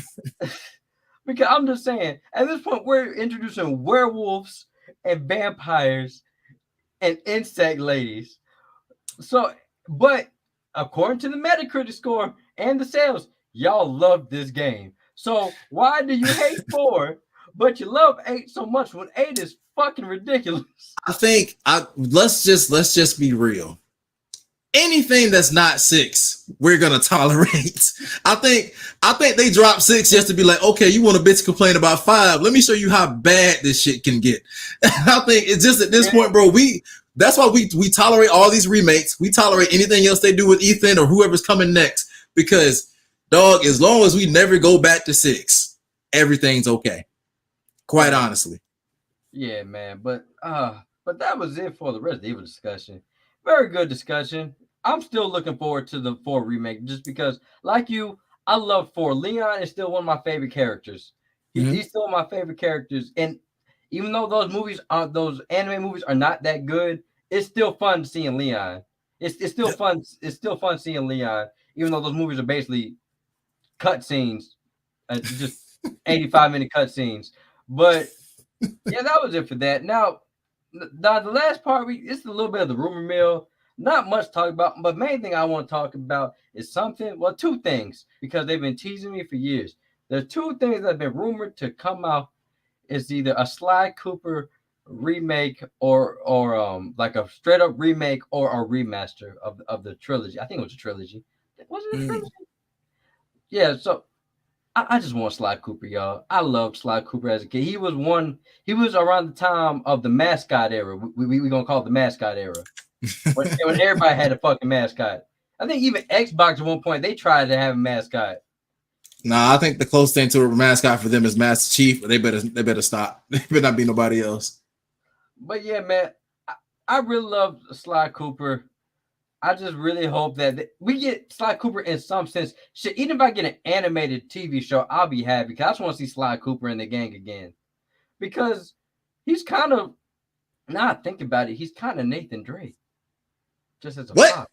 I'm just saying, at this point, we're introducing werewolves and vampires and insect ladies. So, but according to the Metacritic score and the sales, y'all love this game. So why do you hate 4, but you love 8 so much when 8 is fucking ridiculous? I think let's just be real. Anything that's not 6, we're gonna tolerate. I think they dropped 6 just to be like, okay, you want a bitch complain about 5? Let me show you how bad this shit can get. I think it's just at this point, bro. That's why we tolerate all these remakes. We tolerate anything else they do with Ethan or whoever's coming next, because dog, as long as we never go back to 6, everything's okay. Quite honestly. Yeah, man. But that was it for the Resident Evil discussion. Very good discussion. I'm still looking forward to the 4 remake just because, like you, I love 4. Leon is still one of my favorite characters. He's still one of my favorite characters. And even though those anime movies are not that good, it's still fun seeing Leon. It's still fun. It's still fun seeing Leon, even though those movies are basically cutscenes, just 85-minute cutscenes. But yeah, that was it for that. Now the last part, it's a little bit of the rumor mill. Not much to talk about, but main thing I want to talk about is 2 things, because they've been teasing me for years. There's 2 things that have been rumored to come out. It's either a Sly Cooper remake or like a straight up remake or a remaster of the trilogy. I think it was a trilogy. Was it a trilogy? Yeah, so I just want Sly Cooper, y'all. I loved Sly Cooper as a kid. He was around the time of the mascot era. We gonna call it the mascot era. when everybody had a fucking mascot. I think even Xbox at one point they tried to have a mascot. Nah, I think the closest thing to a mascot for them is Master Chief, but they better stop. They better not be nobody else. But yeah, man, I really love Sly Cooper. I just really hope that we get Sly Cooper in some sense. Shit, even if I get an animated TV show, I'll be happy, because I just want to see Sly Cooper in the gang again. Because he's kind of, now I think about it, he's kind of Nathan Drake. Just as a pop.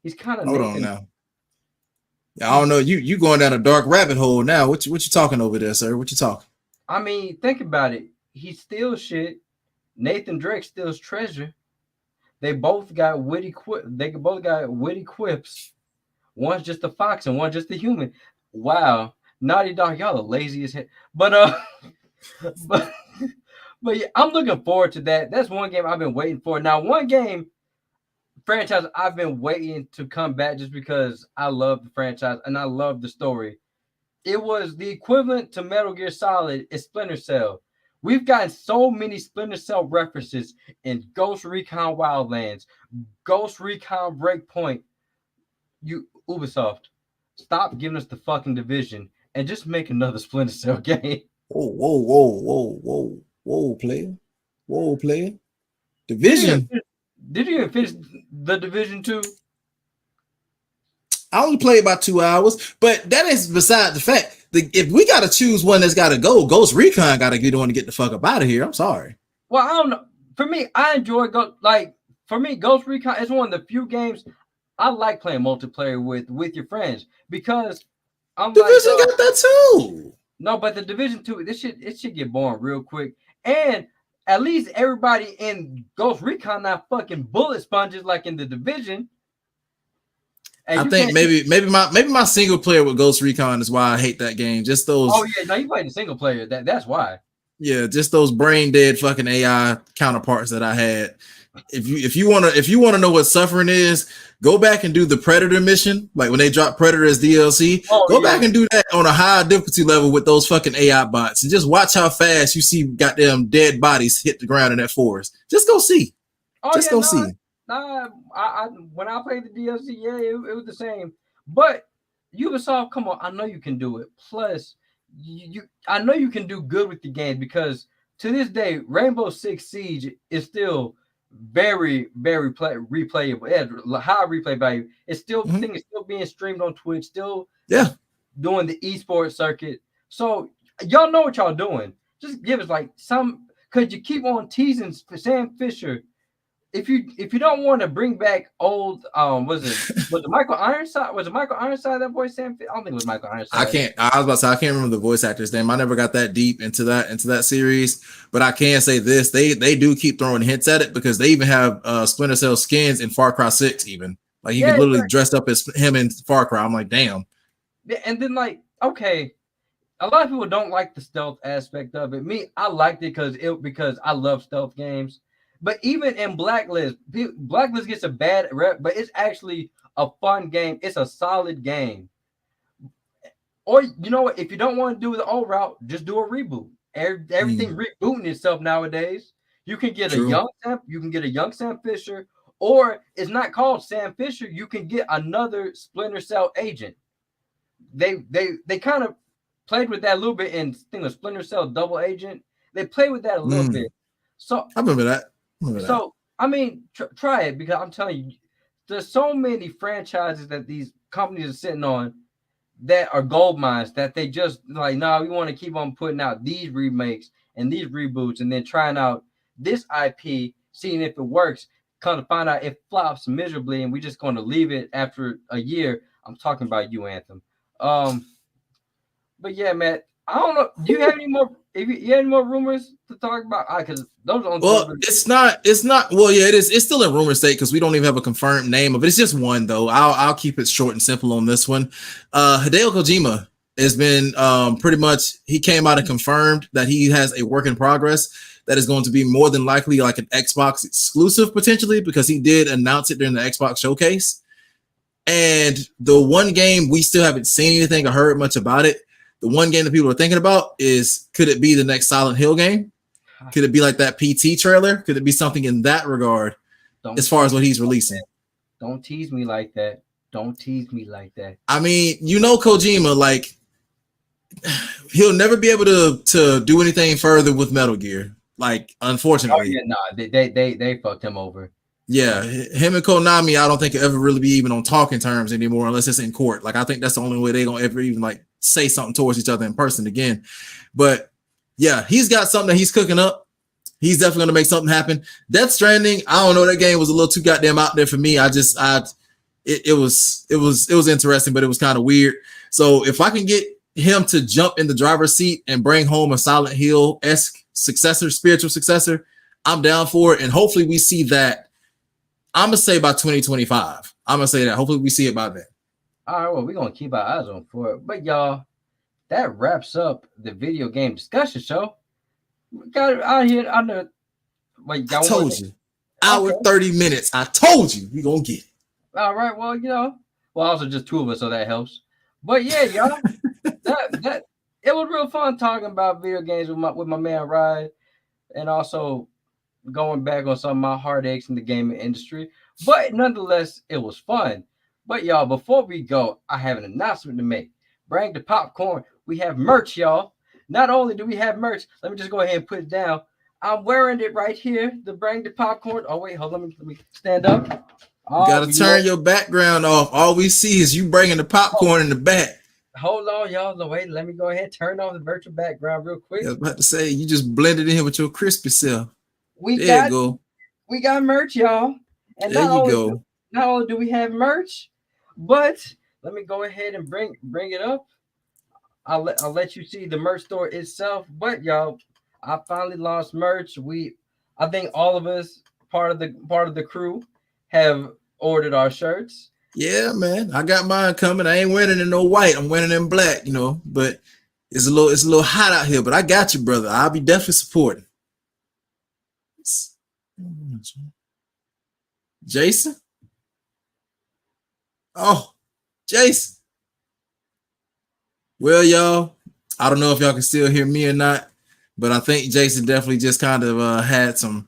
He's kind of Hold on now. I don't know. You going down a dark rabbit hole now. What you talking over there, sir? What you talking? I mean, think about it. He steals shit. Nathan Drake steals treasure. They both got witty quips. One's just a fox and one's just a human. Wow, Naughty Dog, y'all the laziest head. But yeah, I'm looking forward to that. That's one game I've been waiting for. Now, one game franchise I've been waiting to come back just because I love the franchise and I love the story. It was the equivalent to Metal Gear Solid is Splinter Cell. We've gotten so many Splinter Cell references in Ghost Recon Wildlands, Ghost Recon Breakpoint, you Ubisoft, stop giving us the fucking Division and just make another Splinter Cell game. Whoa, player. Whoa, player. Division. Did you even finish the Division 2? I only played about 2 hours, but that is beside the fact. If we got to choose one that's got to go, Ghost Recon got to be the one to get the fuck up out of here. I'm sorry. Well, I don't know. For me, I enjoy Ghost Recon is one of the few games I like playing multiplayer with your friends because Division got that too. No, but the Division 2, it should get boring real quick. And at least everybody in Ghost Recon not fucking bullet sponges like in the Division. And I think maybe my single player with Ghost Recon is why I hate that game. Just those. Oh yeah, no, you played the single player. That's why. Yeah, just those brain dead fucking AI counterparts that I had. If you wanna know what suffering is, go back and do the Predator mission. Like when they drop Predator as DLC, go back and do that on a high difficulty level with those fucking AI bots, and just watch how fast you see goddamn dead bodies hit the ground in that forest. Just go see. See. Nah, when I played the DLC, yeah, it was the same. But Ubisoft, come on, I know you can do it. Plus, I know you can do good with the game because to this day, Rainbow Six Siege is still very, very replayable. It has high replay value. It's still thing is still being streamed on Twitch. Still, doing the esports circuit. So y'all know what y'all doing. Just give us like some, because you keep on teasing Sam Fisher. If you don't want to bring back old, was it Michael Ironside? Was it Michael Ironside that voice Sam? I don't think it was Michael Ironside. I was about to say I can't remember the voice actor's name. I never got that deep into that series, but I can say this: they do keep throwing hints at it because they even have Splinter Cell skins in Far Cry 6. Even like you can literally dress up as him in Far Cry. I'm like, damn. And then like, okay, a lot of people don't like the stealth aspect of it. Me, I liked it because I love stealth games. But even in Blacklist gets a bad rep, but it's actually a fun game. It's a solid game. Or you know what? If you don't want to do the old route, just do a reboot. Everything rebooting itself nowadays. You can get a young Sam Fisher, or it's not called Sam Fisher. You can get another Splinter Cell agent. They kind of played with that a little bit in Splinter Cell Double Agent. They played with that a little bit. So I remember that. So, I mean, try it because I'm telling you, there's so many franchises that these companies are sitting on that are gold mines that they just like, no, we want to keep on putting out these remakes and these reboots and then trying out this IP, seeing if it works, kind of find out it flops miserably and we're just going to leave it after a year. I'm talking about you, Anthem. But yeah, man, I don't know. Do you have any more? If you have any more rumors to talk about? Because those are it's not. Well, yeah, it is. It's still in rumor state because we don't even have a confirmed name of it. It's just one though. I'll keep it short and simple on this one. Hideo Kojima has been pretty much. He came out and confirmed that he has a work in progress that is going to be more than likely like an Xbox exclusive potentially because he did announce it during the Xbox showcase. And the one game we still haven't seen anything or heard much about it. The one game that people are thinking about is, could it be the next Silent Hill game? Could it be like that PT trailer? Could it be something in that regard as far as what he's releasing? Don't tease me like that. Don't tease me like that. I mean, you know Kojima, like, he'll never be able to do anything further with Metal Gear. Like, unfortunately. Oh, yeah, no, they fucked him over. Yeah, him and Konami, I don't think he'll ever really be even on talking terms anymore unless it's in court. Like, I think that's the only way they're going to ever even, like, say something towards each other in person again. But, yeah, he's got something that he's cooking up. He's definitely going to make something happen. Death Stranding, I don't know. That game was a little too goddamn out there for me. It was interesting, but it was kind of weird. So if I can get him to jump in the driver's seat and bring home a Silent Hill-esque successor, spiritual successor, I'm down for it. And hopefully we see that. I'm going to say by 2025. I'm going to say that. Hopefully we see it by then. All right, well, we're going to keep our eyes on for it. But, y'all, that wraps up the video game discussion show. We got it out here. I know. Wait, I told you. Hour 30 minutes. I told you. We're going to get it. All right, well, also just two of us, so that helps. But, yeah, y'all, that it was real fun talking about video games with my man, Ryan, and also going back on some of my heartaches in the gaming industry. But nonetheless, it was fun. But y'all, before we go, I have an announcement to make. Bring the popcorn. We have merch, y'all. Not only do we have merch, let me just go ahead and put it down. I'm wearing it right here. The Bring the popcorn. Oh wait, hold on. Let me stand up. You Oh, gotta turn your background off. All we see is you bringing the popcorn in the back. hold on, y'all. No, wait, let me go ahead and turn off the virtual background real quick. I was about to say you just blended in with your crispy self. We There you got go. we got merch, y'all. And There you go. not only do we have merch, but let me go ahead and bring it up. I'll let you see the merch store itself. But y'all, I finally launched merch. I think all of us part of the crew have ordered our shirts. Yeah, man. I got mine coming. I ain't wearing it in no white. I'm wearing it in black, but it's a little hot out here. But I got you, brother. I'll be definitely supporting. Jason? Oh, Jason. Well, y'all, I don't know if y'all can still hear me or not, but I think Jason definitely just kind of had some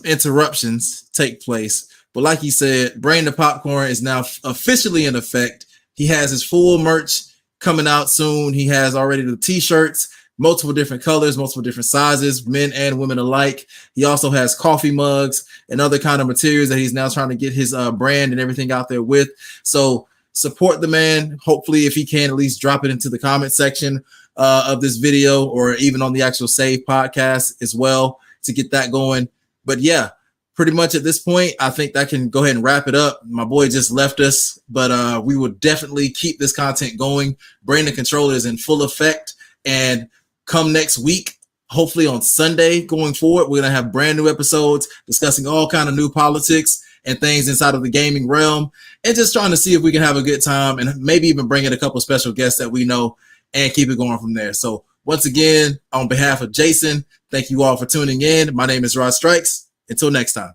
interruptions take place. But like he said, Brain the Popcorn is now officially in effect. He has his full merch coming out soon. He has already the t-shirts, multiple different colors, multiple different sizes, men and women alike. He also has coffee mugs and other kind of materials that he's now trying to get his brand and everything out there with. So support the man. Hopefully, if he can, at least drop it into the comment section of this video or even on the actual Save podcast as well to get that going. But yeah, pretty much at this point, I think that can go ahead and wrap it up. My boy just left us, but we will definitely keep this content going. Brang Da Controller is in full effect. And come next week, hopefully on Sunday going forward, we're going to have brand new episodes discussing all kind of new politics and things inside of the gaming realm and just trying to see if we can have a good time and maybe even bring in a couple special guests that we know and keep it going from there. So once again, on behalf of Jason, thank you all for tuning in. My name is Rod Strikes. Until next time.